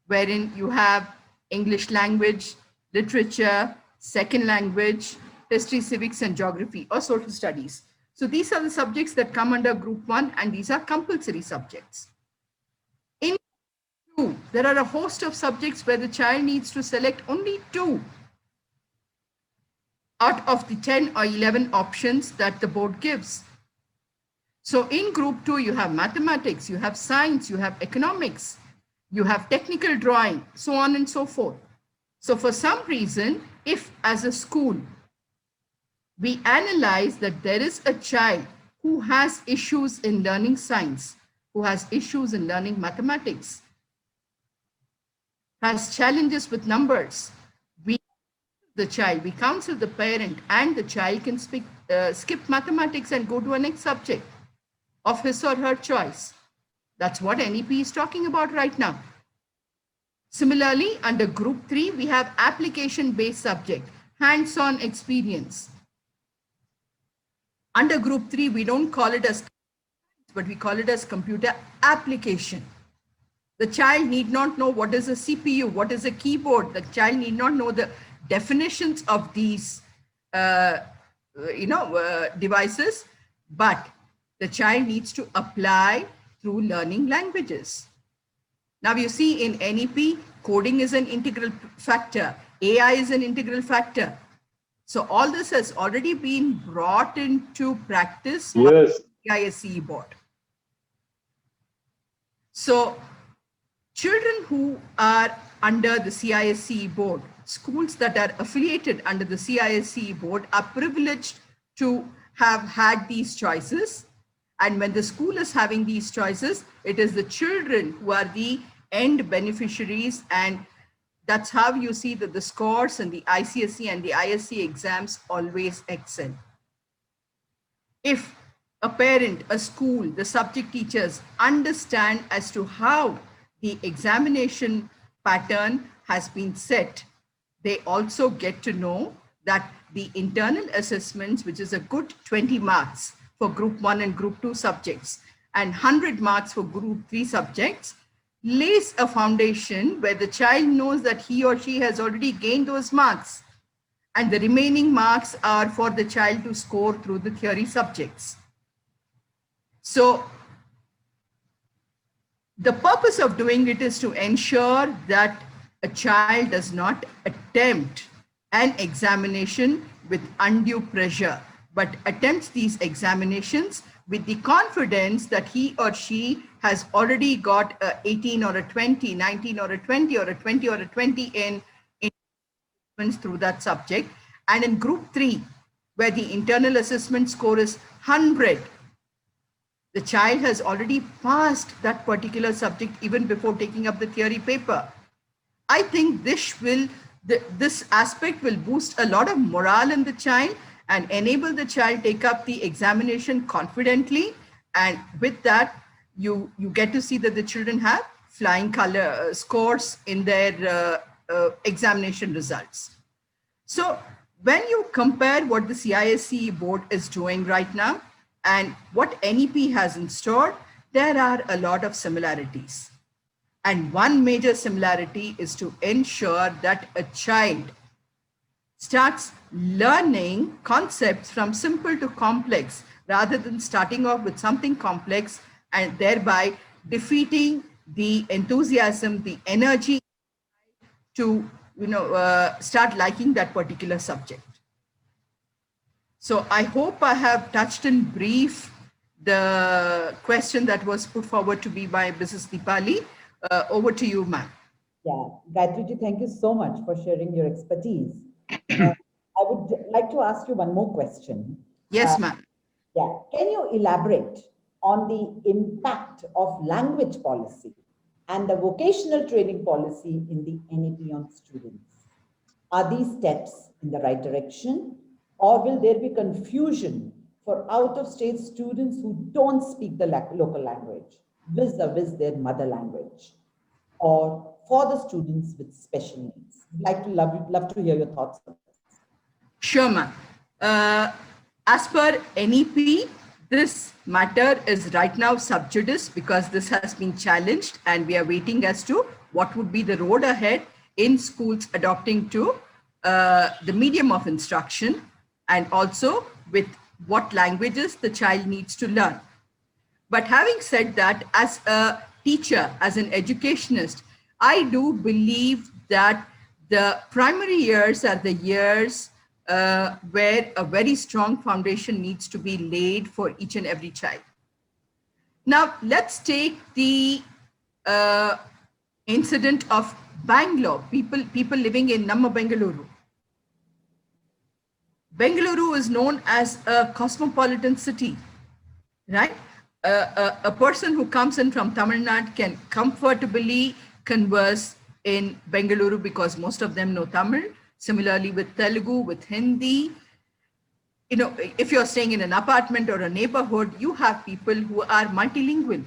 S7: wherein you have English language, literature, second language, history, civics, and geography, or social studies. So these are the subjects that come under group 1, and these are compulsory subjects. In group 2, there are a host of subjects where the child needs to select only 2 out of the 10 or 11 options that the board gives. So in group 2, you have mathematics, you have science, you have economics, you have technical drawing, so on and so forth. So for some reason, if as a school, we analyze that there is a child who has issues in learning science, who has issues in learning mathematics, has challenges with numbers, we counsel the parent, and the child can skip mathematics and go to a next subject of his or her choice. That's what NEP is talking about right now. Similarly, under group 3, we have application-based subject, hands-on experience. Under group 3, we don't call it as, but we call it as computer application. The child need not know what is a CPU, what is a keyboard. The child need not know the definitions of these devices, but the child needs to apply through learning languages. Now you see in NEP, coding is an integral factor. AI is an integral factor. So all this has already been brought into practice by the CISCE board. So children who are under the CISCE board, schools that are affiliated under the CISCE board are privileged to have had these choices. And when the school is having these choices, it is the children who are the end beneficiaries, and that's how you see that the scores and the ICSE and the ISC exams always excel. If a parent, a school, the subject teachers understand as to how the examination pattern has been set, they also get to know that the internal assessments, which is a good 20 marks for group 1 and group 2 subjects and 100 marks for group 3 subjects, lays a foundation where the child knows that he or she has already gained those marks, and the remaining marks are for the child to score through the theory subjects. So the purpose of doing it is to ensure that a child does not attempt an examination with undue pressure, but attempts these examinations with the confidence that he or she has already got a 18 or a 20, 19 or a 20 or a 20 or a 20 in through that subject. And in group 3, where the internal assessment score is 100, The child has already passed that particular subject even before taking up the theory paper. I think this aspect will boost a lot of morale in the child and enable the child take up the examination confidently. And with that, you get to see that the children have flying color scores in their examination results. So when you compare what the CISE board is doing right now and what NEP has in store, there are a lot of similarities. And one major similarity is to ensure that a child starts learning concepts from simple to complex rather than starting off with something complex and thereby defeating the enthusiasm, the energy to start liking that particular subject. So I hope I have touched in brief the question that was put forward to me by Mrs. Deepali. Over to you, ma'am.
S4: Yeah, Gayatri, thank you so much for sharing your expertise. I would like to ask you one more question.
S7: Yes, ma'am.
S4: Yeah, can you elaborate on the impact of language policy and the vocational training policy in the NEP on students? Are these steps in the right direction, or will there be confusion for out-of-state students who don't speak the local language, vis-a-vis their mother language, or for the students with special needs? I'd love to hear your thoughts on this.
S7: Sure, ma'am. As per NEP, this matter is right now sub judice because this has been challenged and we are waiting as to what would be the road ahead in schools adopting to the medium of instruction and also with what languages the child needs to learn. But having said that, as a teacher, as an educationist, I do believe that the primary years are the years where a very strong foundation needs to be laid for each and every child. Now, let's take the incident of Bangalore, people living in Namma Bengaluru. Bengaluru is known as a cosmopolitan city, right? A person who comes in from Tamil Nadu can comfortably converse in Bengaluru because most of them know Tamil. Similarly with Telugu, with Hindi. You know, if you're staying in an apartment or a neighborhood, you have people who are multilingual.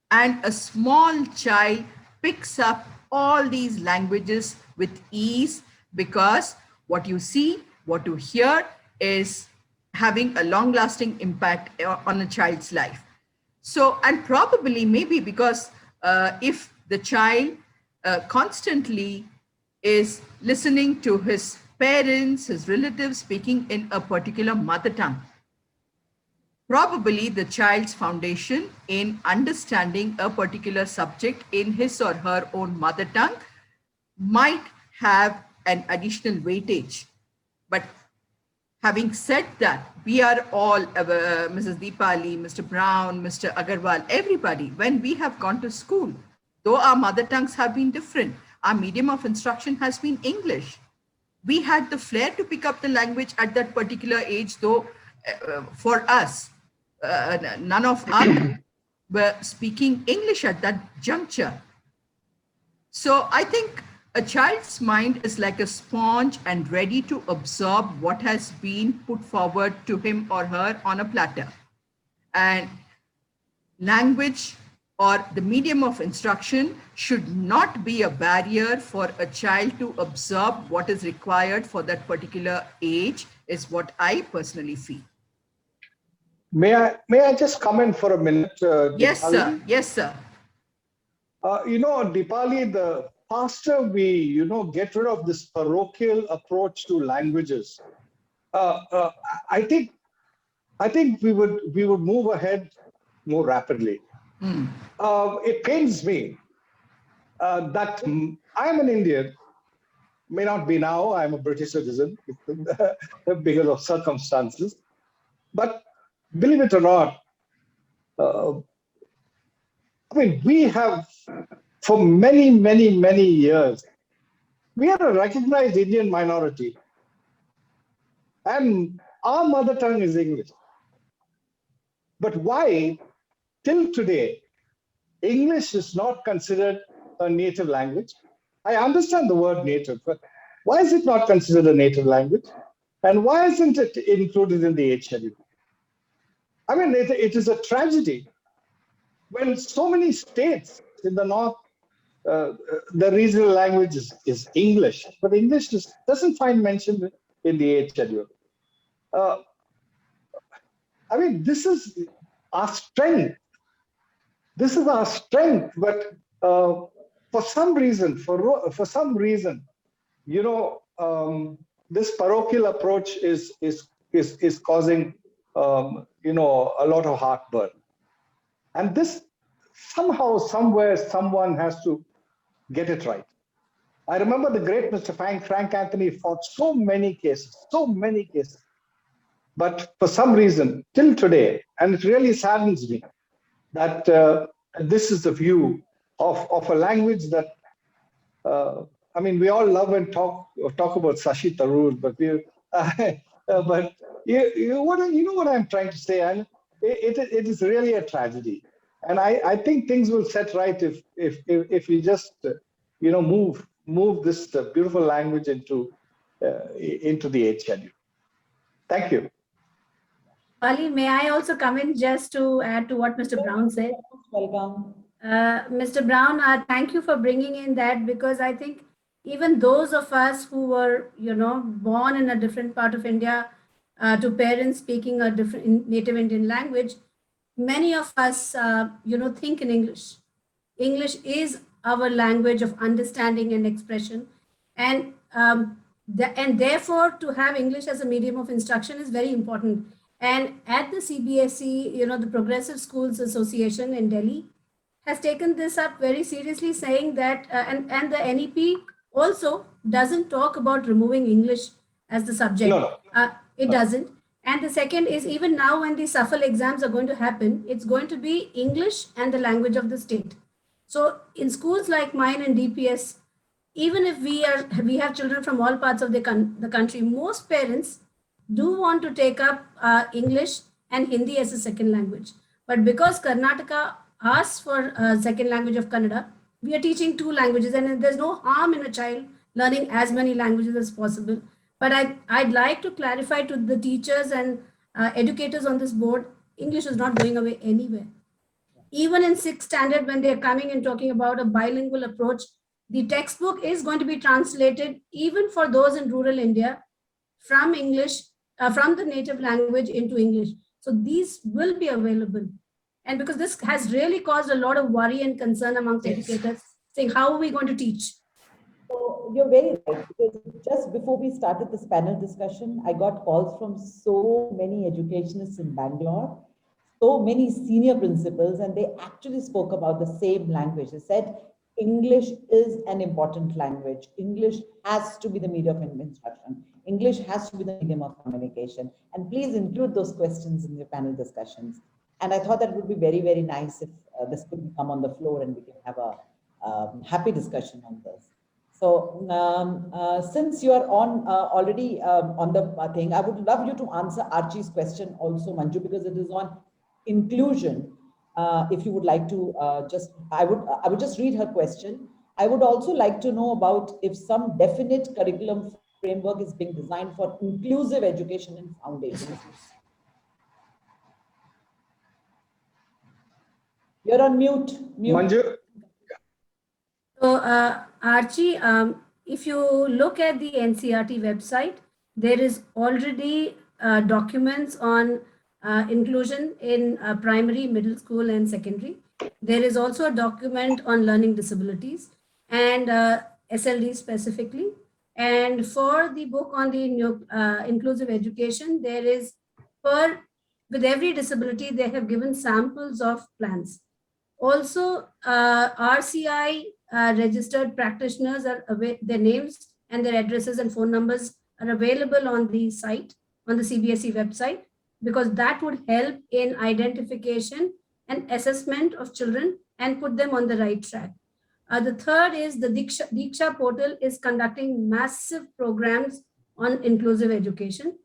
S7: And a small child picks up all these languages with ease because what you see, what you hear is having a long-lasting impact on a child's life. So, and probably maybe because if the child constantly is listening to his parents, his relatives speaking in a particular mother tongue, probably the child's foundation in understanding a particular subject in his or her own mother tongue might have an additional weightage. But having said that, we are all, Mrs. Deepali, Mr. Brown, Mr. Agarwal, everybody, when we have gone to school, though our mother tongues have been different, our medium of instruction has been English. We had the flair to pick up the language at that particular age, though for us, none of us were speaking English at that juncture. So I think a child's mind is like a sponge and ready to absorb what has been put forward to him or her on a platter. And language or the medium of instruction should not be a barrier for a child to absorb what is required for that particular age, is what I personally feel.
S5: May I just come in for a minute?
S7: Yes,
S5: Deepali?
S7: sir. Yes, sir.
S5: Deepali, the faster we, get rid of this parochial approach to languages, I think we would move ahead more rapidly. It pains me that I'm an Indian, may not be now, I'm a British citizen because of circumstances. But believe it or not, we have, for many, many, many years, we are a recognized Indian minority. And our mother tongue is English. But why till today, English is not considered a native language. I understand the word native, but why is it not considered a native language? And why isn't it included in the 8th schedule? I mean, it is a tragedy when so many states in the north, the regional language is English, but English doesn't find mention in the 8th schedule. I mean, this is our strength. This is our strength, but for some reason, you know, this parochial approach is causing, you know, a lot of heartburn. And this somehow, somewhere, someone has to get it right. I remember the great Mr. Frank Anthony fought so many cases. But for some reason, till today, and it really saddens me, that this is the view of a language that, I mean, we all love and talk about Shashi Tharoor, but but you know what I'm trying to say, and it is really a tragedy. And I think things will set right if we just you know move this beautiful language into the 8th schedule. Thank you.
S6: Ali, may I also come in just to add to what Mr. Brown said?
S4: Welcome.
S6: Mr. Brown, thank you for bringing in that, because I think even those of us who were, you know, born in a different part of India to parents speaking a different native Indian language, many of us, you know, think in English. English is our language of understanding and expression. And therefore, to have English as a medium of instruction is very important. And at the CBSE, you know, the Progressive Schools Association in Delhi has taken this up very seriously, saying that, and the NEP also doesn't talk about removing English as the subject.
S5: No.
S6: It doesn't. And the second is, even now when the SAFL exams are going to happen, it's going to be English and the language of the state. So in schools like mine and DPS, even if we have children from all parts of the country, most parents do want to take up English and Hindi as a second language. But because Karnataka asks for a second language of Kannada, we are teaching 2 languages, and there's no harm in a child learning as many languages as possible. But I'd like to clarify to the teachers and educators on this board, English is not going away anywhere. Even in 6th standard, when they're coming and talking about a bilingual approach, the textbook is going to be translated even for those in rural India from English, from the native language into English. So these will be available. And because this has really caused a lot of worry and concern amongst educators, saying, how are we going to teach?
S4: So you're very right, because just before we started this panel discussion, I got calls from so many educationists in Bangalore, so many senior principals, and they actually spoke about the same language. They said, English is an important language. English has to be the medium of instruction. English has to be the medium of communication. And please include those questions in your panel discussions. And I thought that would be very, very nice if this could come on the floor and we can have a happy discussion on this. So since you are on already on the thing, I would love you to answer Archie's question also, Manju, because it is on inclusion. If you would like to I would just read her question. I would also like to know about if some definite curriculum framework is being designed for inclusive education in foundations. You're on mute.
S5: Manju?
S6: So Archie, if you look at the NCERT website, there is already documents on inclusion in primary, middle school, and secondary. There is also a document on learning disabilities and SLD specifically. And for the book on the inclusive education, there is with every disability, they have given samples of plans. Also, RCI registered practitioners their names and their addresses and phone numbers are available on the site, on the CBSE website, because that would help in identification and assessment of children and put them on the right track. The third is the Diksha portal is conducting massive programs on inclusive education.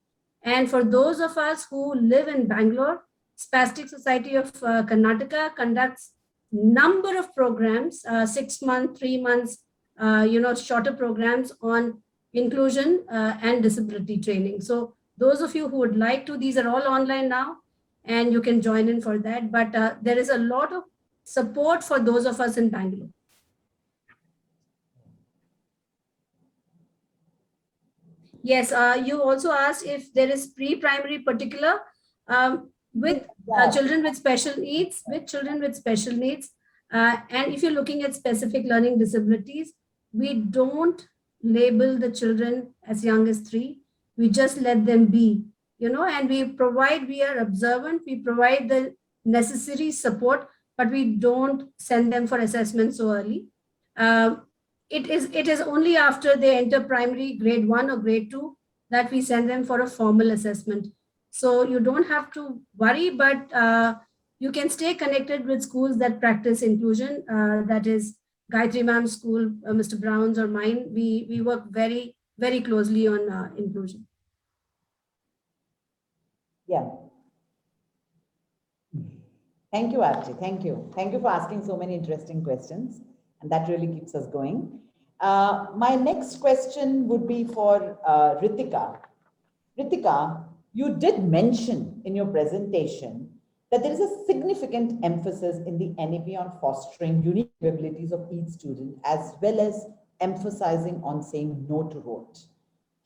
S6: And for those of us who live in Bangalore, Spastic Society of Karnataka conducts number of programs, 6 months, 3 months, shorter programs on inclusion and disability training. So those of you who would like to, these are all online now, and you can join in for that. But there is a lot of support for those of us in Bangalore. Yes, you also asked if there is pre-primary particular with children with special needs, and if you're looking at specific learning disabilities, we don't label the children as young as 3. We just let them be, and we are observant, we provide the necessary support, but we don't send them for assessment so early. It is only after they enter primary grade 1 or grade 2 that we send them for a formal assessment. So you don't have to worry, but you can stay connected with schools that practice inclusion. That is Gayatri Ma'am's school, Mr. Brown's or mine. We work very, very closely on inclusion.
S4: Yeah. Thank you, Archie. Thank you. Thank you for asking so many interesting questions. And that really keeps us going. My next question would be for Ritika. Ritika, you did mention in your presentation that there is a significant emphasis in the NEP on fostering unique abilities of each student, as well as emphasizing on saying no to rote.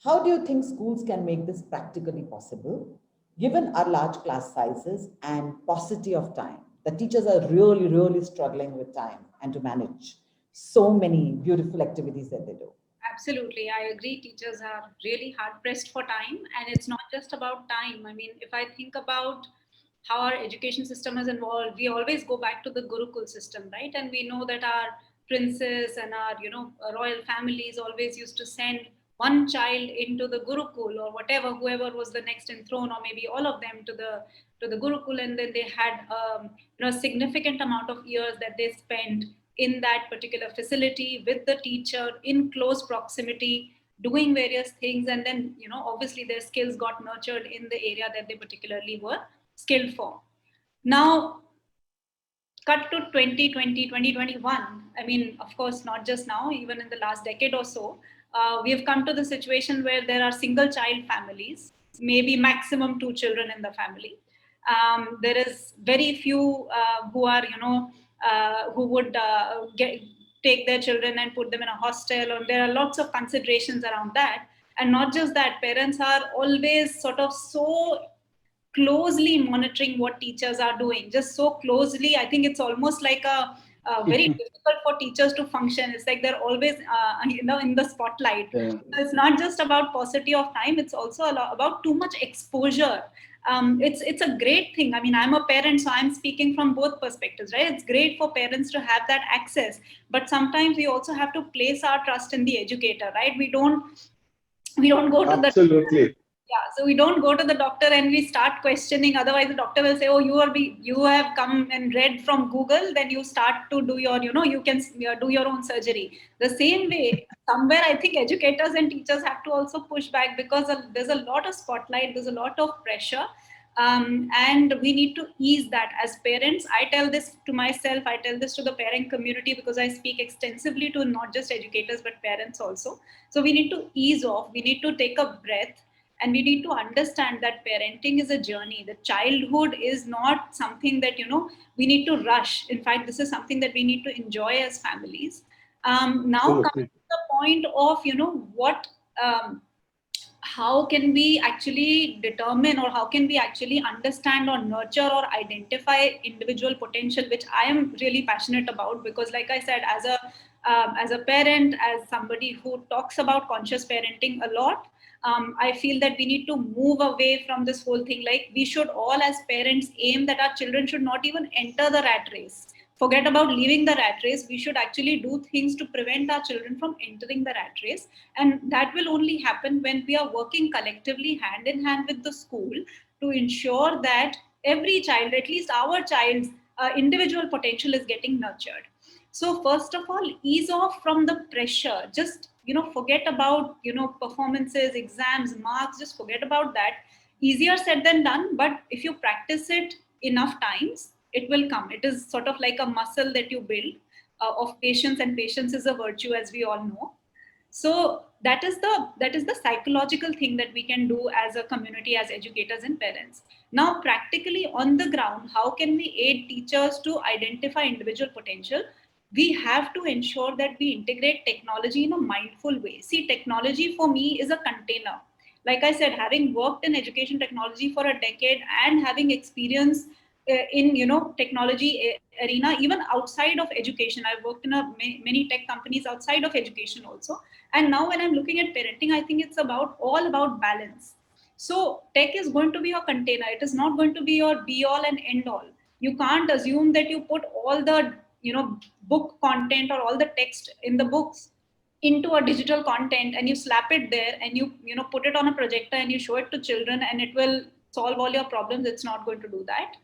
S4: How do you think schools can make this practically possible, given our large class sizes and paucity of time? The teachers are really, really struggling with time and to manage so many beautiful activities that they do.
S2: Absolutely. I agree. Teachers are really hard pressed for time. And it's not just about time. I mean, if I think about how our education system is involved, we always go back to the Gurukul system, right? And we know that our princes and our, royal families always used to send one child into the Gurukul or whatever, whoever was the next in throne, or maybe all of them to the Gurukul. And then they had, a significant amount of years that they spent in that particular facility with the teacher in close proximity, doing various things. And then, obviously their skills got nurtured in the area that they particularly were skilled for. Now, cut to 2020, 2021. I mean, of course, not just now, even in the last decade or so, we have come to the situation where there are single child families, maybe maximum 2 children in the family. There is very few who are, who would take their children and put them in a hostel, or there are lots of considerations around that. And not just that, parents are always sort of so closely monitoring what teachers are doing, just so closely. I think it's almost like a very difficult for teachers to function. It's like they're always, in the spotlight.
S5: Yeah.
S2: So it's not just about paucity of time. It's also about too much exposure. It's a great thing. I mean, I'm a parent, so I'm speaking from both perspectives, right? It's great for parents to have that access, but sometimes we also have to place our trust in the educator, right? We don't go to
S5: Absolutely.
S2: so we don't go to the doctor and we start questioning. Otherwise, the doctor will say, "Oh, you have come and read from Google." Then you start to do your, you can do your own surgery. The same way, somewhere I think educators and teachers have to also push back, because there's a lot of spotlight, there's a lot of pressure, and we need to ease that as parents. I tell this to myself, I tell this to the parent community, because I speak extensively to not just educators but parents also. So we need to ease off. We need to take a breath. And we need to understand that parenting is a journey. The childhood is not something that, we need to rush. In fact, this is something that we need to enjoy as families. Now coming to the point of, how can we actually determine, or how can we actually understand or nurture or identify individual potential, which I am really passionate about, because like I said, as a parent, as somebody who talks about conscious parenting a lot, I feel that we need to move away from this whole thing. Like, we should all as parents aim that our children should not even enter the rat race. Forget about leaving the rat race. We should actually do things to prevent our children from entering the rat race. And that will only happen when we are working collectively hand in hand with the school to ensure that every child, at least our child's individual potential, is getting nurtured. So first of all, ease off from the pressure. Just, forget about, performances, exams, marks, just forget about that. Easier said than done, but if you practice it enough times, it will come. It is sort of like a muscle that you build of patience, and patience is a virtue, as we all know. So that is the psychological thing that we can do as a community, as educators and parents. Now, practically on the ground, how can we aid teachers to identify individual potential? We have to ensure that we integrate technology in a mindful way. See, technology for me is a container. Like I said, having worked in education technology for a decade and having experience in technology arena, even outside of education, I've worked in many tech companies outside of education also. And now when I'm looking at parenting, I think it's all about balance. So tech is going to be your container. It is not going to be your be all and end all. You can't assume that you put all the book content or all the text in the books into a digital content and you slap it there and you put it on a projector and you show it to children and it will solve all your problems. It's not going to do that.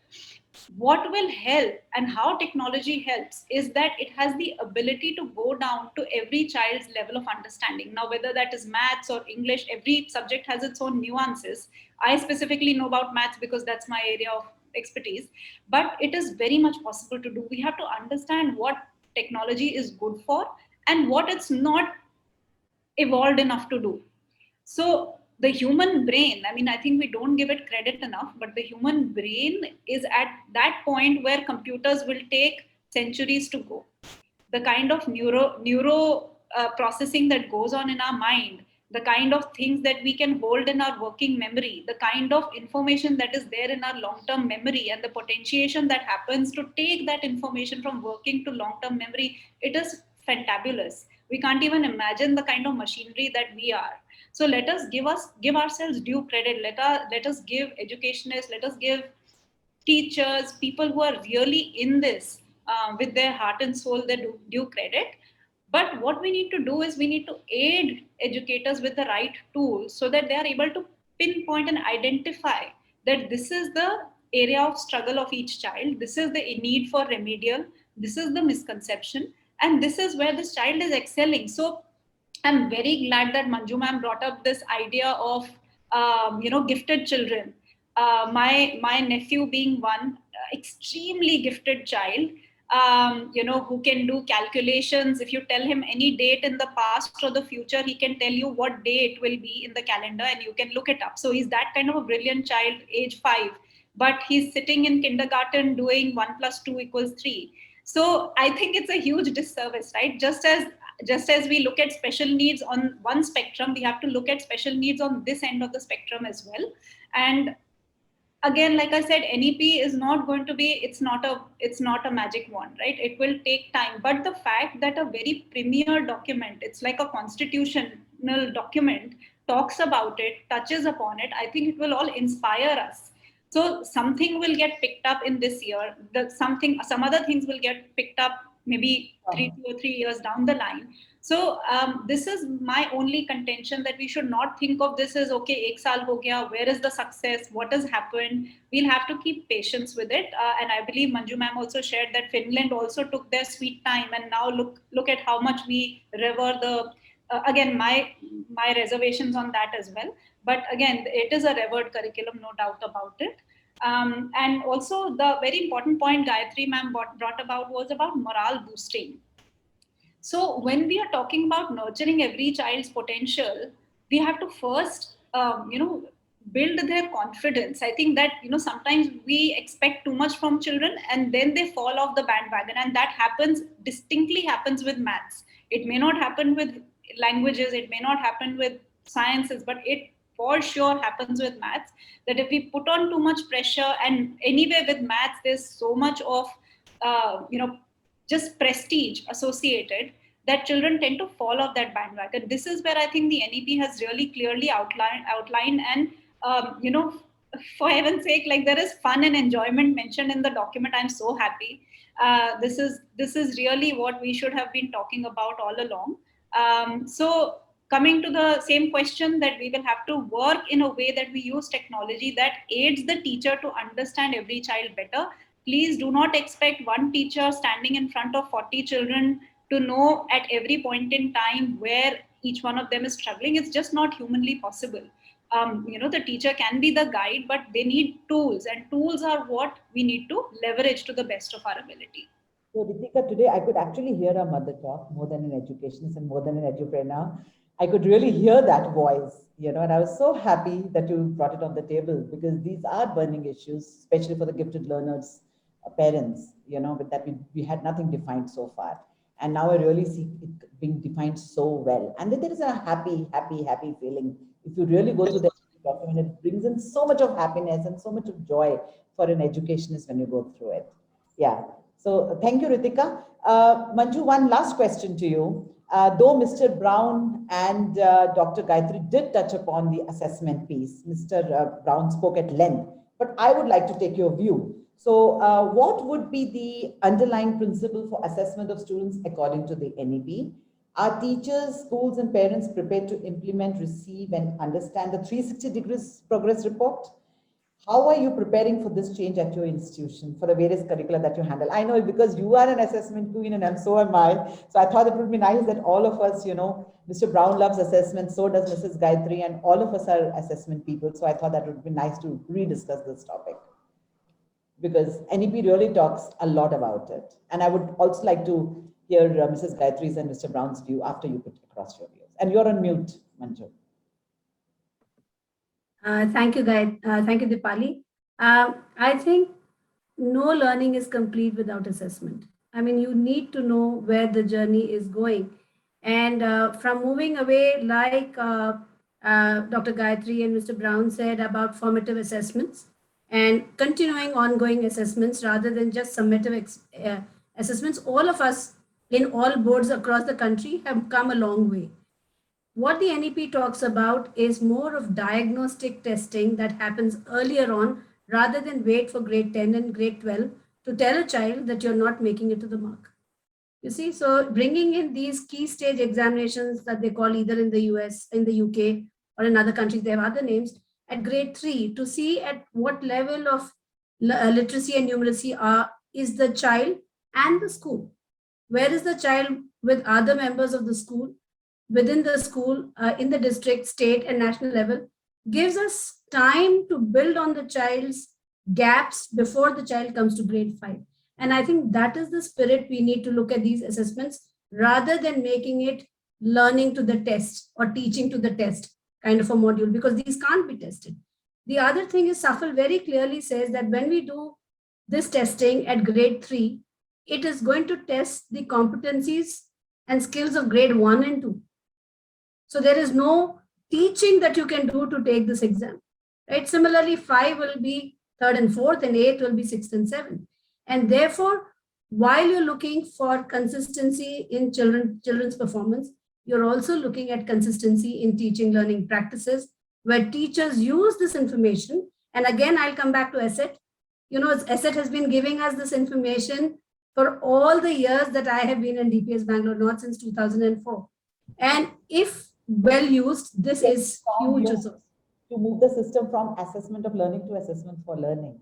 S2: What will help and how technology helps is that it has the ability to go down to every child's level of understanding. Now, whether that is maths or English, every subject has its own nuances. I specifically know about maths because that's my area of expertise, but it is very much possible to do. We have to understand what technology is good for and what it's not evolved enough to do. So the human brain, I mean, I think we don't give it credit enough, but the human brain is at that point where computers will take centuries to go. The kind of neuro processing that goes on in our mind, the kind of things that we can hold in our working memory, the kind of information that is there in our long-term memory, and the potentiation that happens to take that information from working to long-term memory, it is fantabulous. We can't even imagine the kind of machinery that we are. So let us give ourselves due credit. Let us give educationists, let us give teachers, people who are really in this with their heart and soul, their due credit. But what we need to do is we need to aid educators with the right tools so that they are able to pinpoint and identify that this is the area of struggle of each child. This is the need for remedial. This is the misconception. And this is where this child is excelling. So I'm very glad that Manju ma'am brought up this idea of, gifted children. My nephew being one extremely gifted child, who can do calculations. If you tell him any date in the past or the future, he can tell you what day it will be in the calendar and you can look it up. So he's that kind of a brilliant child, age 5, but he's sitting in kindergarten doing 1 + 2 = 3. So I think it's a huge disservice, right? Just as we look at special needs on one spectrum, we have to look at special needs on this end of the spectrum as well. And again, like I said, NEP is not going to be, it's not a magic wand, right? It will take time. But the fact that a very premier document, it's like a constitutional document, talks about it, touches upon it, I think it will all inspire us. So something will get picked up in this year. Some other things will get picked up maybe 2 or 3 years down the line. So this is my only contention, that we should not think of this as, okay, ek saal ho gaya, where is the success, what has happened? We'll have to keep patience with it. And I believe Manju ma'am also shared that Finland also took their sweet time, and now look at how much we revere the, again, my reservations on that as well. But again, it is a revered curriculum, no doubt about it. And also the very important point Gayatri ma'am brought about was about morale boosting. So when we are talking about nurturing every child's potential, we have to first, build their confidence. I think that, sometimes we expect too much from children and then they fall off the bandwagon. And that distinctly happens with maths. It may not happen with languages, it may not happen with sciences, but it for sure happens with maths, that if we put on too much pressure, and anyway with maths, there's so much of, just prestige associated, that children tend to fall off that bandwagon. This is where I think the NEP has really clearly outlined and, for heaven's sake, like, there is fun and enjoyment mentioned in the document. I'm so happy. This is really what we should have been talking about all along. So coming to the same question, that we will have to work in a way that we use technology that aids the teacher to understand every child better. Please do not expect one teacher standing in front of 40 children to know at every point in time where each one of them is struggling. It's just not humanly possible. the teacher can be the guide, but they need tools, and tools are what we need to leverage to the best of our ability.
S4: So Ritika, today I could actually hear our mother talk more than an educationist and more than an edupreneur. I could really hear that voice, and I was so happy that you brought it on the table, because these are burning issues, especially for the gifted learners, parents, with that we had nothing defined so far. And now I really see it being defined so well. And then there is a happy feeling. If you really go through the document, it brings in so much of happiness and so much of joy for an educationist when you go through it. Yeah. So thank you, Ritika. Manju, one last question to you. Though Mr. Brown and Dr. Gayatri did touch upon the assessment piece, Mr. Brown spoke at length, but I would like to take your view. So what would be the underlying principle for assessment of students according to the NEP? Are teachers, schools, and parents prepared to implement, receive, and understand the 360 degrees progress report? How are you preparing for this change at your institution for the various curricula that you handle? I know because you are an assessment queen and so am I. So I thought it would be nice that all of us, Mr. Brown loves assessment, so does Mrs. Gayatri, and all of us are assessment people. So I thought that would be nice to rediscuss this topic, because NEP really talks a lot about it. And I would also like to hear Mrs. Gayatri's and Mr. Brown's view after you put across your views. And you're on mute, Manju.
S6: Thank you, Guy. Thank you, Dipali. I think no learning is complete without assessment. I mean, you need to know where the journey is going. And from moving away, like Dr. Gayatri and Mr. Brown said about formative assessments, and continuing ongoing assessments rather than just summative assessments, all of us in all boards across the country have come a long way. What the NEP talks about is more of diagnostic testing that happens earlier on rather than wait for grade 10 and grade 12 to tell a child that you're not making it to the mark. You see, so bringing in these key stage examinations that they call either in the US, in the UK, or in other countries, they have other names, at grade 3 to see at what level of literacy and numeracy is the child and the school. Where is the child with other members of the school, within the school, in the district, state, and national level, gives us time to build on the child's gaps before the child comes to grade 5. And I think that is the spirit we need to look at these assessments, rather than making it learning to the test or teaching to the test kind of a module, because these can't be tested. The other thing is SAFL very clearly says that when we do this testing at grade 3, it is going to test the competencies and skills of grade 1 and 2. So there is no teaching that you can do to take this exam, right? Similarly, 5 will be 3rd and 4th, and 8 will be 6th and 7th. And therefore, while you're looking for consistency in children's performance, you're also looking at consistency in teaching learning practices, where teachers use this information. And again, I'll come back to ESSET. ESSET has been giving us this information for all the years that I have been in DPS Bangalore North, since 2004. And if well used, this is huge resource.
S4: To move the system from assessment of learning to assessment for learning,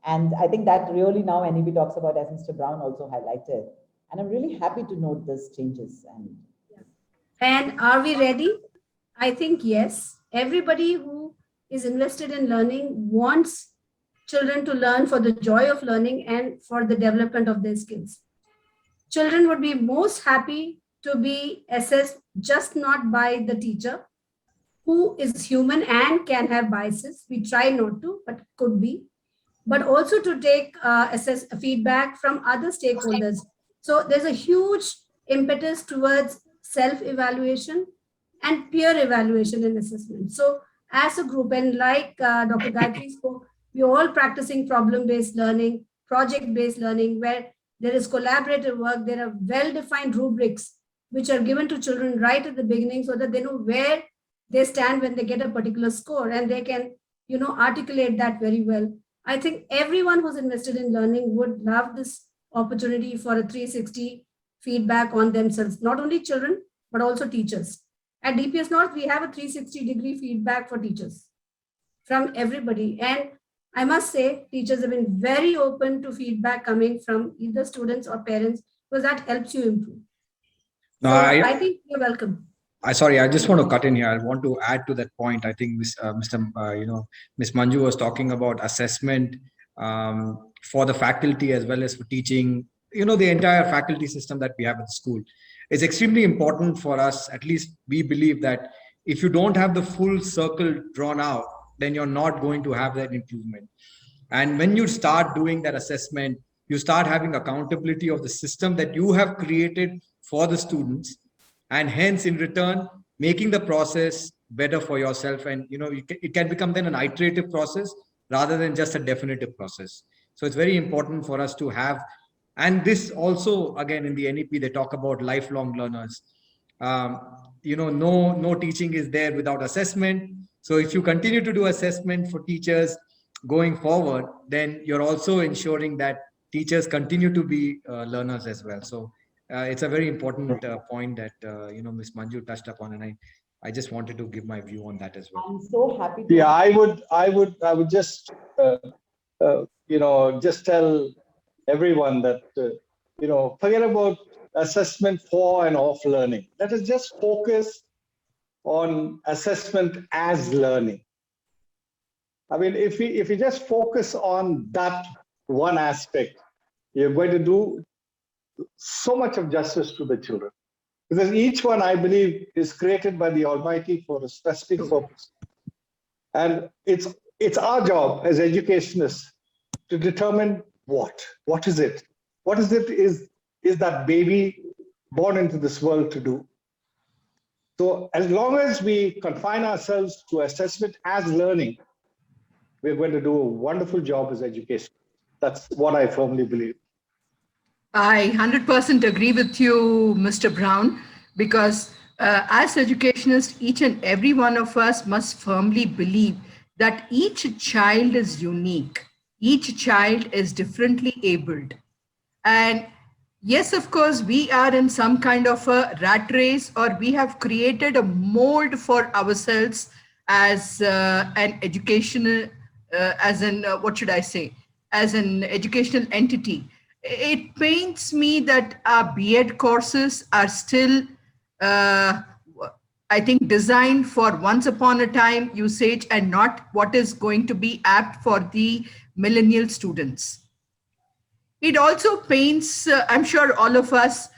S4: And I think that really now NEP talks about, as Mr. Brown also highlighted. And I'm really happy to note these changes.
S6: And are we ready? I think yes. Everybody who is invested in learning wants children to learn for the joy of learning and for the development of their skills. Children would be most happy to be assessed just not by the teacher, who is human and can have biases. We try not to, but could be. But also to take feedback from other stakeholders. So there's a huge impetus towards self-evaluation and peer evaluation in assessment. So as a group, and like Dr. Gayatri spoke, we're all practicing problem-based learning, project-based learning, where there is collaborative work, there are well-defined rubrics which are given to children right at the beginning, so that they know where they stand when they get a particular score, and they can, articulate that very well. I think everyone who's invested in learning would love this opportunity for a 360 feedback on themselves, not only children, but also teachers. At DPS North, we have a 360-degree feedback for teachers from everybody. And I must say, teachers have been very open to feedback coming from either students or parents, because that helps you improve.
S3: No,
S6: So I think you're welcome.
S3: Sorry, I just want to cut in here. I want to add to that point. I think Miss Manju was talking about assessment for the faculty as well as for teaching. The entire faculty system that we have at the school is extremely important for us. At least we believe that if you don't have the full circle drawn out, then you're not going to have that improvement. And when you start doing that assessment, you start having accountability of the system that you have created for the students, and hence in return making the process better for yourself. And it can become then an iterative process rather than just a definitive process. So it's very important for us to have, and this also again in the NEP they talk about lifelong learners. No teaching is there without assessment. So if you continue to do assessment for teachers going forward, then you're also ensuring that teachers continue to be learners as well. So it's a very important point that Ms. Manju touched upon, and I just wanted to give my view on that as well.
S4: I'm so happy to.
S5: Yeah, I would just just tell everyone that forget about assessment for and of learning. Let us just focus on assessment as learning. I mean, if we just focus on that one aspect, you're going to do so much of justice to the children, because each one, I believe, is created by the Almighty for a specific purpose. And it's our job as educationists to determine what is it? What is it is that baby born into this world to do? So as long as we confine ourselves to assessment as learning, we're going to do a wonderful job as education. That's what I firmly believe.
S7: I 100% agree with you, Mr. Brown, because as educationists, each and every one of us must firmly believe that each child is unique. Each child is differently abled. And yes, of course, we are in some kind of a rat race, or we have created a mold for ourselves as an educational, as an educational entity. It pains me that our B.Ed courses are still, I think, designed for once upon a time usage and not what is going to be apt for the millennial students. It also pains, I'm sure all of us,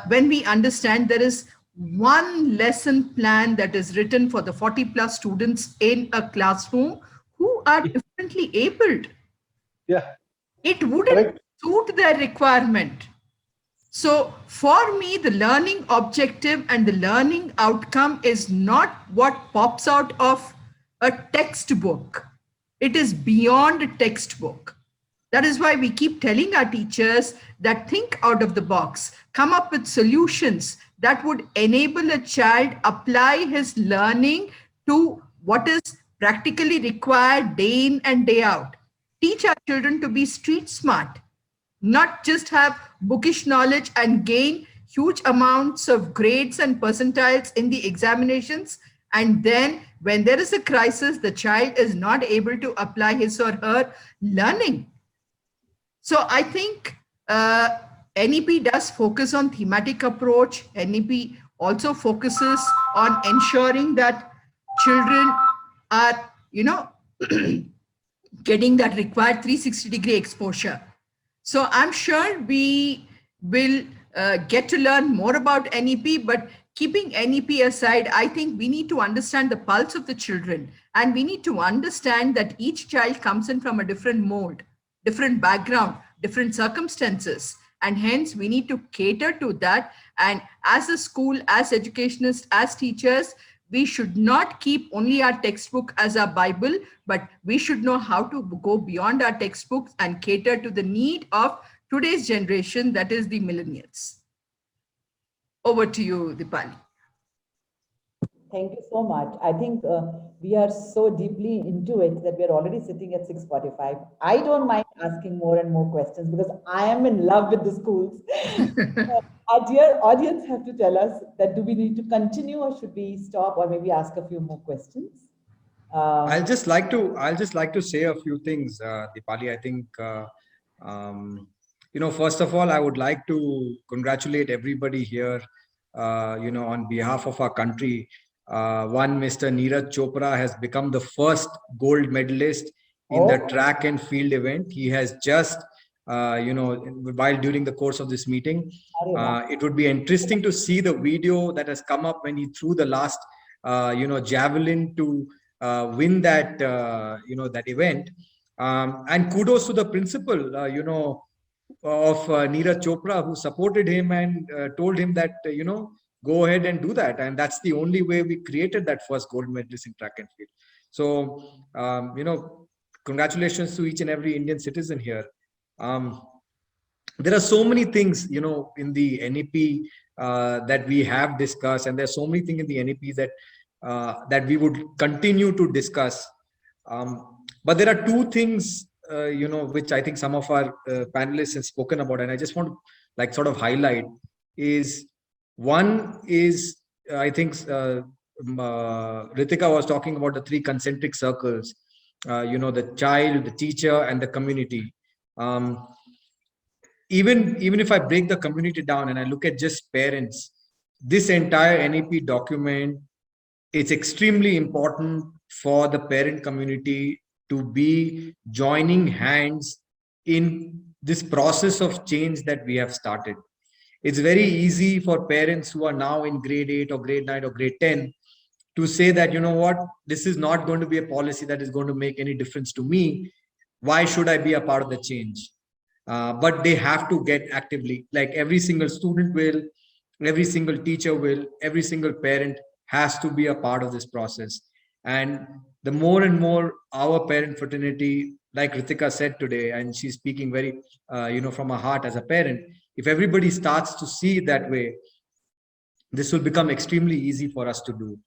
S7: when we understand there is one lesson plan that is written for the 40+ students in a classroom who are differently abled.
S5: Yeah.
S7: It wouldn't suit their requirement. So for me, the learning objective and the learning outcome is not what pops out of a textbook. It is beyond a textbook. That is why we keep telling our teachers that think out of the box, come up with solutions that would enable a child apply his learning to what is practically required day in and day out. Teach our children to be street smart, not just have bookish knowledge and gain huge amounts of grades and percentiles in the examinations. And then when there is a crisis, the child is not able to apply his or her learning. So I think NEP does focus on thematic approach. NEP also focuses on ensuring that children are, getting that required 360-degree exposure. So I'm sure we will get to learn more about NEP, but keeping NEP aside, I think we need to understand the pulse of the children, and we need to understand that each child comes in from a different mold, different background, different circumstances, and hence we need to cater to that. And as a school, as educationists, as teachers, we should not keep only our textbook as our Bible, but we should know how to go beyond our textbooks and cater to the need of today's generation, that is the millennials. Over to you, Dipali.
S4: Thank you so much. I think we are so deeply into it that we are already sitting at 6:45. I don't mind asking more and more questions because I am in love with the schools. Our dear audience have to tell us that do we need to continue or should we stop or maybe ask a few more questions?
S3: I'll just like to say a few things, Dipali. I think first of all, I would like to congratulate everybody here on behalf of our country. One Mr. Neeraj Chopra has become the first gold medalist in the track and field event. He has just, while during the course of this meeting, it would be interesting to see the video that has come up when he threw the last, javelin to win that, that event. And kudos to the principal, of Neeraj Chopra, who supported him and told him that, go ahead and do that. And that's the only way we created that first gold medalist in track and field. So, congratulations to each and every Indian citizen here. There are so many things, in the NEP that we have discussed, and there's so many things in the NEP that we would continue to discuss. But there are two things, which I think some of our panelists have spoken about, and I just want to sort of highlight is, one is, I think Ritika was talking about the 3 concentric circles, the child, the teacher, and the community. Even if I break the community down and I look at just parents, this entire NEP document, it's extremely important for the parent community to be joining hands in this process of change that we have started. It's very easy for parents who are now in grade 8 or grade 9 or grade 10 to say that, this is not going to be a policy that is going to make any difference to me. Why should I be a part of the change? But they have to get actively, like every single student will, every single teacher will, every single parent has to be a part of this process. And the more and more our parent fraternity, like Ritika said today, and she's speaking very, from her heart as a parent, if everybody starts to see it that way, this will become extremely easy for us to do.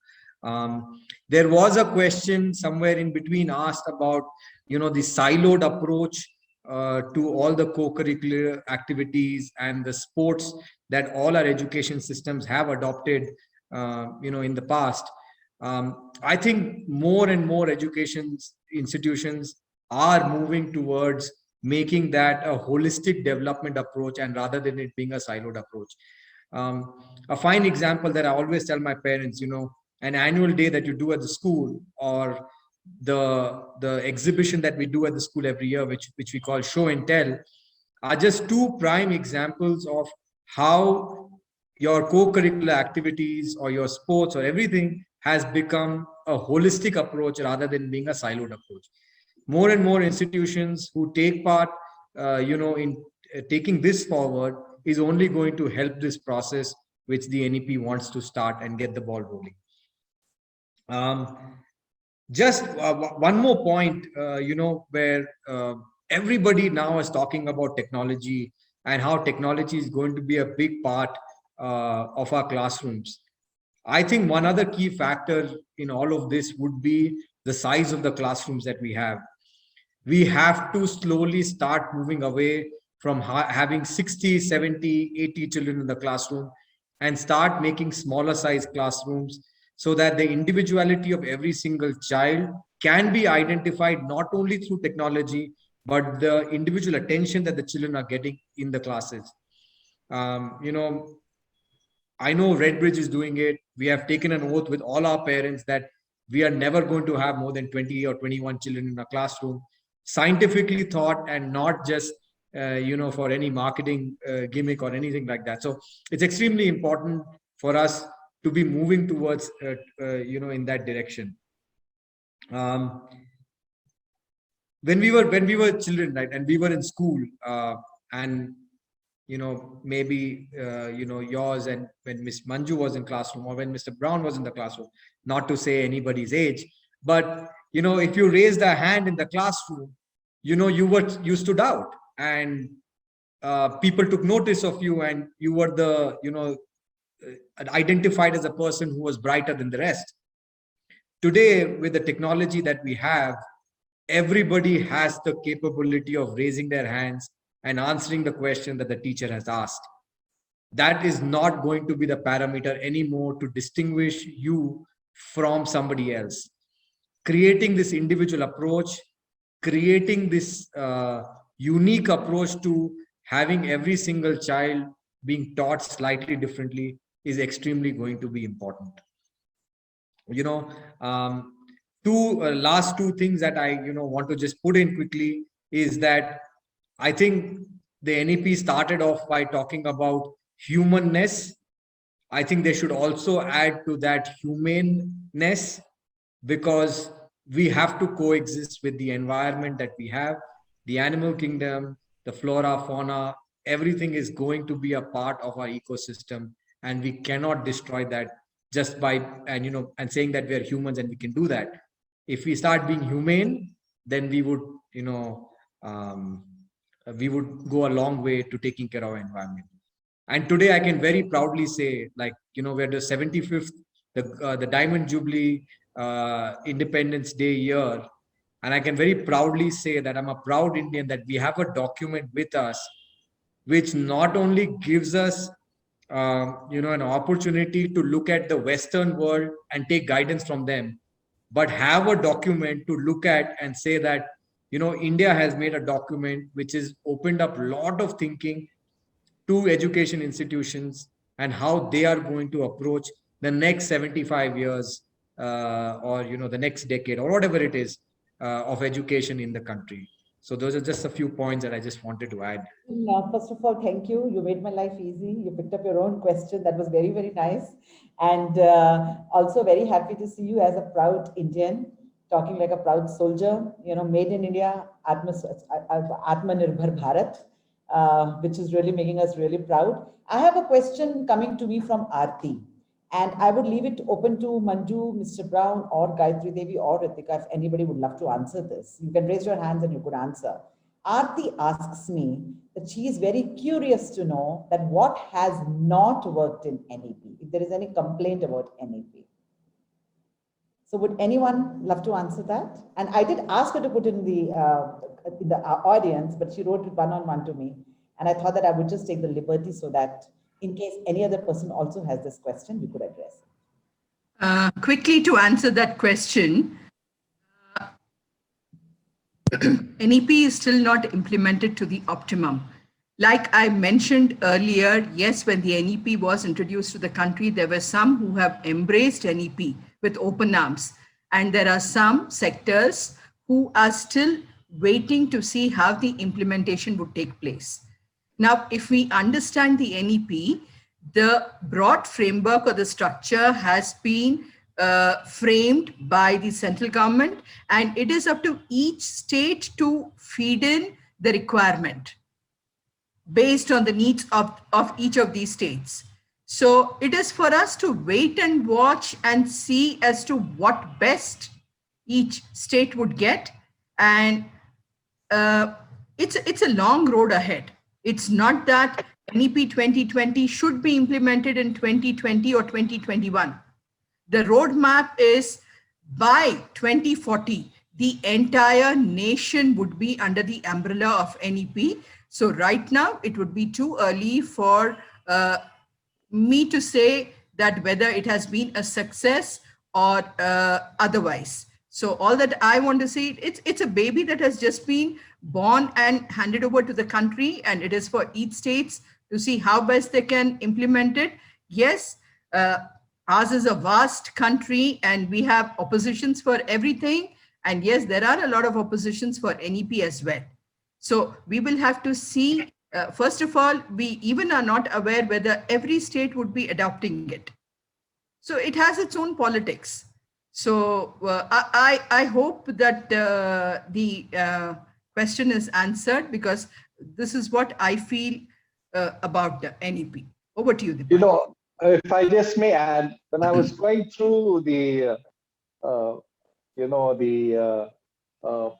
S3: There was a question somewhere in between asked about, the siloed approach to all the co-curricular activities and the sports that all our education systems have adopted, in the past. I think more and more education institutions are moving towards making that a holistic development approach, and rather than it being a siloed approach. A fine example that I always tell my parents, an annual day that you do at the school, or the exhibition that we do at the school every year, which we call show and tell, are just 2 prime examples of how your co-curricular activities or your sports or everything has become a holistic approach rather than being a siloed approach. More and more institutions who take part, in taking this forward is only going to help this process, which the NEP wants to start and get the ball rolling. Just one more point, where everybody now is talking about technology and how technology is going to be a big part of our classrooms. I think one other key factor in all of this would be the size of the classrooms that we have. We have to slowly start moving away from having 60, 70, 80 children in the classroom and start making smaller size classrooms, so that the individuality of every single child can be identified not only through technology, but the individual attention that the children are getting in the classes. I know Redbridge is doing it. We have taken an oath with all our parents that we are never going to have more than 20 or 21 children in a classroom, scientifically thought, and not just, for any marketing gimmick or anything like that. So it's extremely important for us to be moving towards, in that direction. When we were children, right, and we were in school, and maybe yours, and when Miss Manju was in classroom, or when Mr. Brown was in the classroom, not to say anybody's age, but if you raised a hand in the classroom, you stood out, and people took notice of you, and you were the identified as a person who was brighter than the rest. Today, with the technology that we have, everybody has the capability of raising their hands and answering the question that the teacher has asked. That is not going to be the parameter anymore to distinguish you from somebody else. Creating this individual approach, creating this unique approach to having every single child being taught slightly differently, is extremely going to be important. Last two things that I want to just put in quickly is that I think the NEP started off by talking about humanness. I think they should also add to that humaneness, because we have to coexist with the environment that we have, the animal kingdom, the flora, fauna, everything is going to be a part of our ecosystem, and we cannot destroy that just by and saying that we are humans and we can do that. If we start being humane, then we would go a long way to taking care of our environment. And today I can very proudly say, like, we're the 75th, the Diamond Jubilee Independence Day year. And I can very proudly say that I'm a proud Indian, that we have a document with us, which not only gives us, an opportunity to look at the Western world and take guidance from them, but have a document to look at and say that, India has made a document which has opened up a lot of thinking to education institutions and how they are going to approach the next 75 years or the next decade or whatever it is of education in the country. So those are just a few points that I just wanted to add.
S4: First of all, thank you. You made my life easy. You picked up your own question. That was very, very nice. And also very happy to see you as a proud Indian, talking like a proud soldier, made in India, Atmanirbhar Bharat, which is really making us really proud. I have a question coming to me from Aarti, and I would leave it open to Manju, Mr. Brown, or Gayatri Devi, or Ritika, if anybody would love to answer this. You can raise your hands and you could answer. Aarti asks me that she is very curious to know that what has not worked in NEP, if there is any complaint about NEP. So would anyone love to answer that? And I did ask her to put in the audience, but she wrote it one-on-one to me. And I thought that I would just take the liberty so that in case any other person also has this question, we could address it.
S7: Quickly to answer that question, NEP is still not implemented to the optimum. Like I mentioned earlier, yes, when the NEP was introduced to the country, there were some who have embraced NEP with open arms. And there are some sectors who are still waiting to see how the implementation would take place. Now, if we understand the NEP, the broad framework or the structure has been framed by the central government, and it is up to each state to feed in the requirement based on the needs of each of these states. So it is for us to wait and watch and see as to what best each state would get. And it's a long road ahead. It's not that NEP 2020 should be implemented in 2020 or 2021. The roadmap is by 2040, the entire nation would be under the umbrella of NEP. So right now, it would be too early for me to say that whether it has been a success or otherwise. So all that I want to say, it's a baby that has just been born and handed over to the country, and it is for each states to see how best they can implement it. Yes, ours is a vast country and we have oppositions for everything. And yes, there are a lot of oppositions for NEP as well. So we will have to see, first of all, we even are not aware whether every state would be adopting it. So it has its own politics. So I hope that the question is answered, because this is what I feel about the NEP. Over to you, Deepak.
S5: If I just may add, when I was going through the,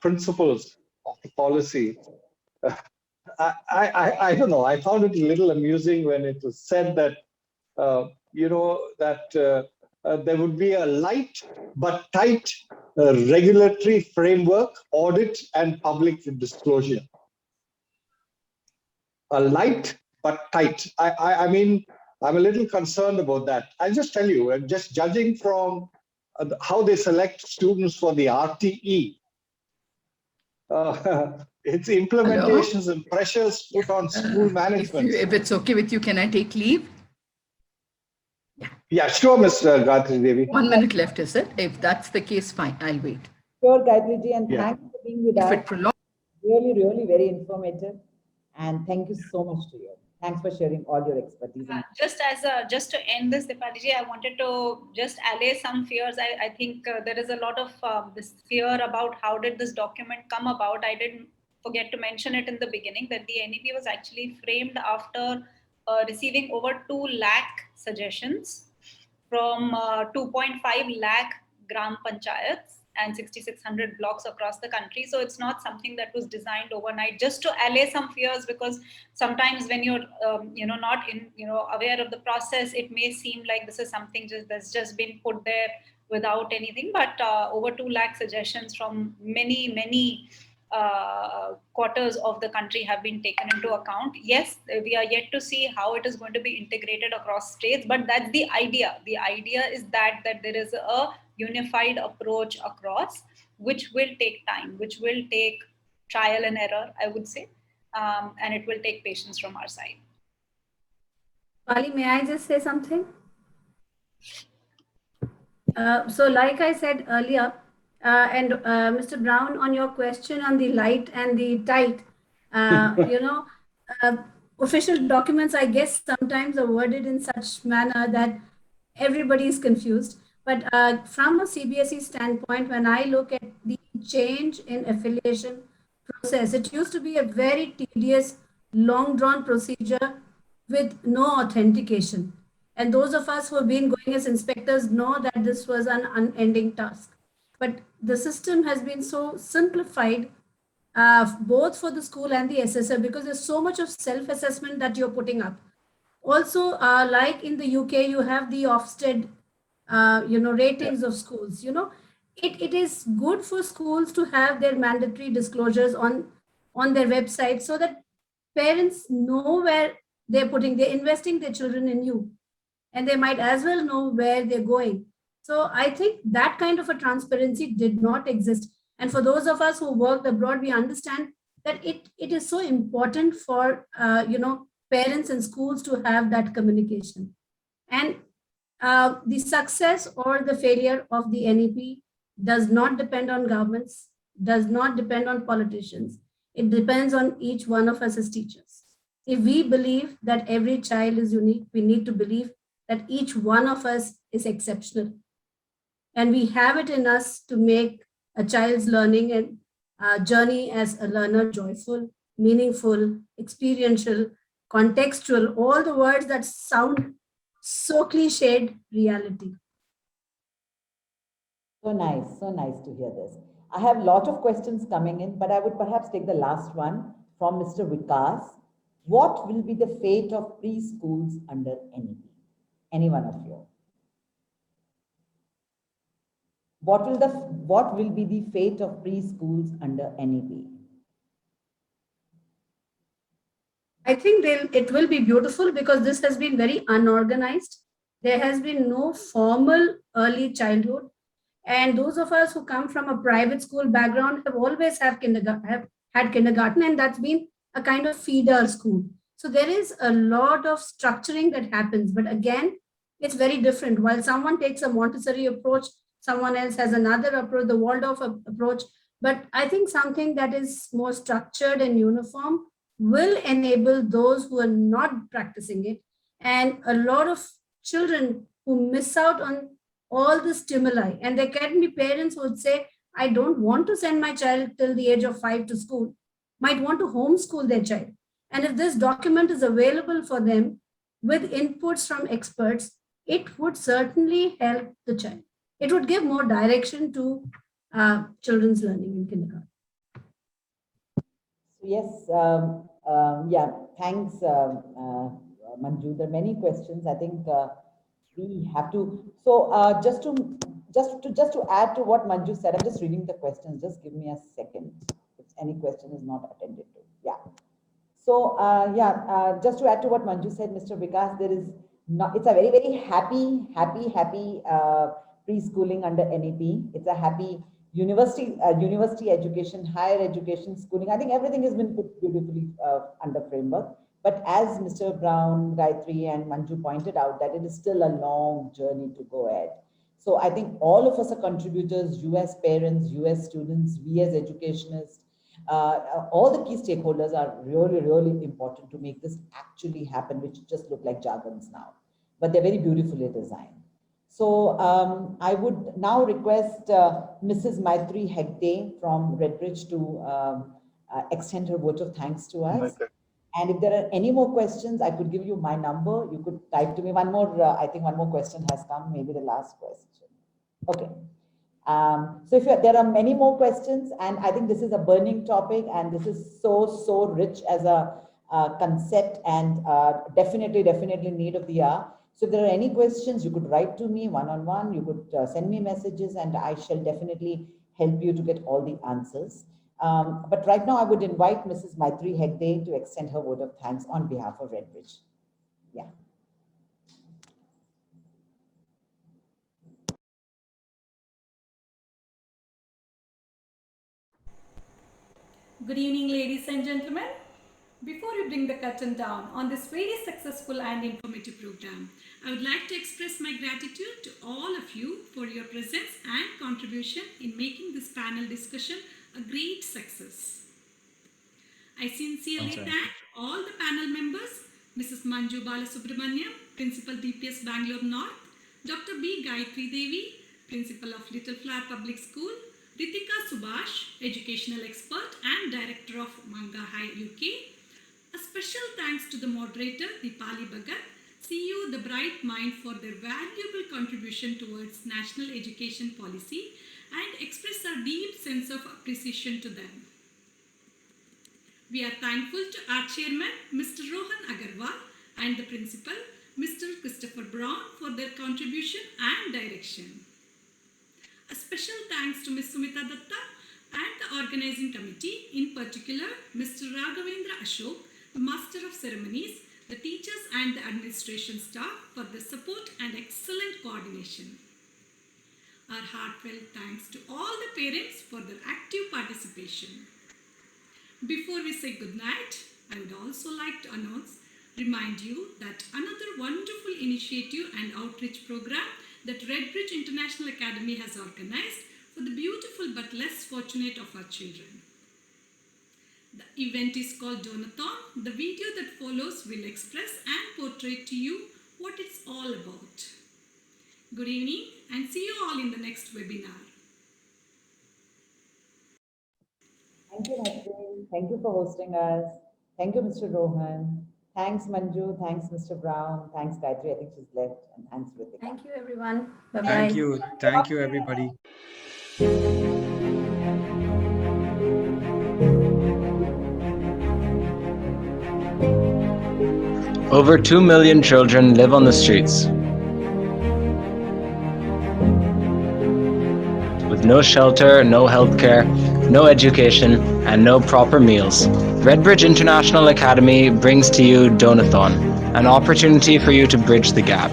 S5: principles of the policy, I don't know, I found it a little amusing when it was said that, there would be a light but tight regulatory framework, audit, and public disclosure. A light but tight. I mean, I'm a little concerned about that. I'll just tell you, just judging from how they select students for the RTE, its implementations and pressures put on school management.
S7: If it's okay with you, can I take leave?
S5: Yeah, sure, Mr. Gayatri Devi.
S7: 1 minute left, is it? If that's the case, fine, I'll wait.
S4: Sure, Gayatri ji, and
S5: Yeah.
S4: thanks for being with
S7: If
S4: us.
S7: it prolongs.
S4: Really, really very informative. And thank you so much to you. Thanks for sharing all your expertise.
S2: Just to end this, Dipaliji, I wanted to just allay some fears. I think there is a lot of this fear about how did this document come about. I didn't forget to mention it in the beginning that the NEP was actually framed after receiving over 2 lakh suggestions from 2.5 lakh gram panchayats and 6,600 blocks across the country. So it's not something that was designed overnight, just to allay some fears, because sometimes when you're not aware of the process, it may seem like this is something that's just been put there without anything. But over 2 lakh suggestions from many quarters of the country have been taken into account. Yes, we are yet to see how it is going to be integrated across states, but that's the idea. The idea is that there is a unified approach across, which will take time, which will take trial and error, I would say, and it will take patience from our side.
S6: Pali, may I just say something? So like I said earlier, and Mr. Brown, on your question on the light and the tight, official documents, I guess, sometimes are worded in such manner that everybody is confused. But from a CBSE standpoint, when I look at the change in affiliation process, it used to be a very tedious, long drawn procedure with no authentication. And those of us who have been going as inspectors know that this was an unending task. But the system has been so simplified, both for the school and the assessor, because there's so much of self-assessment that you're putting up. Also, like in the UK, you have the Ofsted, ratings of schools. It is good for schools to have their mandatory disclosures on their website, so that parents know where they're investing their children in you, and they might as well know where they're going. So I think that kind of a transparency did not exist. And for those of us who worked abroad, we understand that it is so important for parents and schools to have that communication. And the success or the failure of the NEP does not depend on governments, does not depend on politicians. It depends on each one of us as teachers. If we believe that every child is unique, we need to believe that each one of us is exceptional. And we have it in us to make a child's learning and journey as a learner joyful, meaningful, experiential, contextual, all the words that sound so cliched reality.
S4: So nice to hear this. I have a lot of questions coming in, but I would perhaps take the last one from Mr. Vikas. What will be the fate of preschools under NEP? Any one of you? What will be the fate of preschools under NEP?
S6: I think it will be beautiful, because this has been very unorganized. There has been no formal early childhood. And those of us who come from a private school background have always had kindergarten, and that's been a kind of feeder school. So there is a lot of structuring that happens. But again, it's very different. While someone takes a Montessori approach, someone else has another approach, the Waldorf approach. But I think something that is more structured and uniform will enable those who are not practicing it, and a lot of children who miss out on all the stimuli. And there can be parents who would say, I don't want to send my child till the age of 5 to school, might want to homeschool their child. And if this document is available for them with inputs from experts, it would certainly help the child. It would give more direction to children's learning in kindergarten.
S4: So yes, thanks, Manju. There are many questions. I think we have to. So just to add to what Manju said, I'm just reading the questions. Just give me a second. If any question is not attended to, yeah. So just to add to what Manju said, Mr. Vikas, there is not. It's a very, very happy preschooling under NEP. It's a happy university education, higher education, schooling. I think everything has been put beautifully under framework. But as Mr. Brown, Gayatri, and Manju pointed out, that it is still a long journey to go ahead. So I think all of us are contributors, you as parents, you as students, we as educationists, all the key stakeholders are really, really important to make this actually happen, which just look like jargons now, but they're very beautifully designed. So I would now request Mrs. Maitri Hegde from Redbridge to extend her vote of thanks to us. And if there are any more questions, I could give you my number. You could type to me. One more, I think one more question has come, maybe the last question. Okay. So if there are many more questions, and I think this is a burning topic, and this is so rich as a concept, and definitely need of the hour. So if there are any questions, you could write to me one-on-one, you could send me messages, and I shall definitely help you to get all the answers. But right now, I would invite Mrs. Maitri Hegde to extend her vote of thanks on behalf of Redbridge. Yeah.
S8: Good evening, ladies and gentlemen. Before we bring the curtain down on this very successful and informative program, I would like to express my gratitude to all of you for your presence and contribution in making this panel discussion a great success. I sincerely thank all the panel members, Mrs. Manju Balasubramaniam, Principal DPS Bangalore North, Dr. B. Gayatri Devi, Principal of Little Flower Public School, Ritika Subhash, Educational Expert and Director of Manga High UK. A special thanks to the moderator, Deepali Bhagat, CEO The Bright Mind, for their valuable contribution towards national education policy, and express our deep sense of appreciation to them. We are thankful to our chairman, Mr. Rohan Agarwal, and the principal, Mr. Christopher Brown, for their contribution and direction. A special thanks to Ms. Sumita Datta and the organizing committee, in particular, Mr. Raghavendra Ashok, the Master of Ceremonies, the teachers and the administration staff for the support and excellent coordination. Our heartfelt thanks to all the parents for their active participation. Before we say goodnight, I would also like to remind you that another wonderful initiative and outreach program that Redbridge International Academy has organized for the beautiful but less fortunate of our children. The event is called Donathon. The video that follows will express and portray to you what it's all about. Good evening and see you all in the next webinar.
S4: Thank you, Maitri. Thank you for hosting us. Thank you, Mr. Rohan. Thanks, Manju. Thanks, Mr. Brown. Thanks, Gayatri. I think she's left. And thanks, Ritika.
S6: Thank you, everyone. Bye-bye.
S3: Thank you. Thank you, everybody.
S9: Over 2 million children live on the streets, with no shelter, no healthcare, no education, and no proper meals. Redbridge International Academy brings to you Donathon, an opportunity for you to bridge the gap.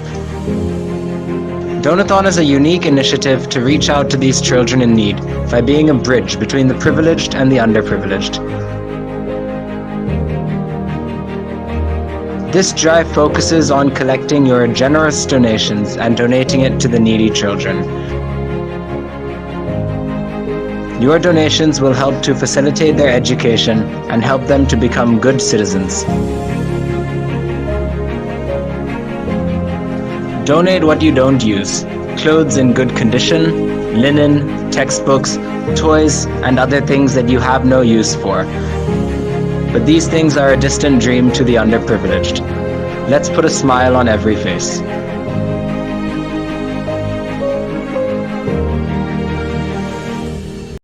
S9: Donathon is a unique initiative to reach out to these children in need by being a bridge between the privileged and the underprivileged. This drive focuses on collecting your generous donations and donating it to the needy children. Your donations will help to facilitate their education and help them to become good citizens. Donate what you don't use: clothes in good condition, linen, textbooks, toys, and other things that you have no use for. But these things are a distant dream to the underprivileged. Let's put a smile on every face.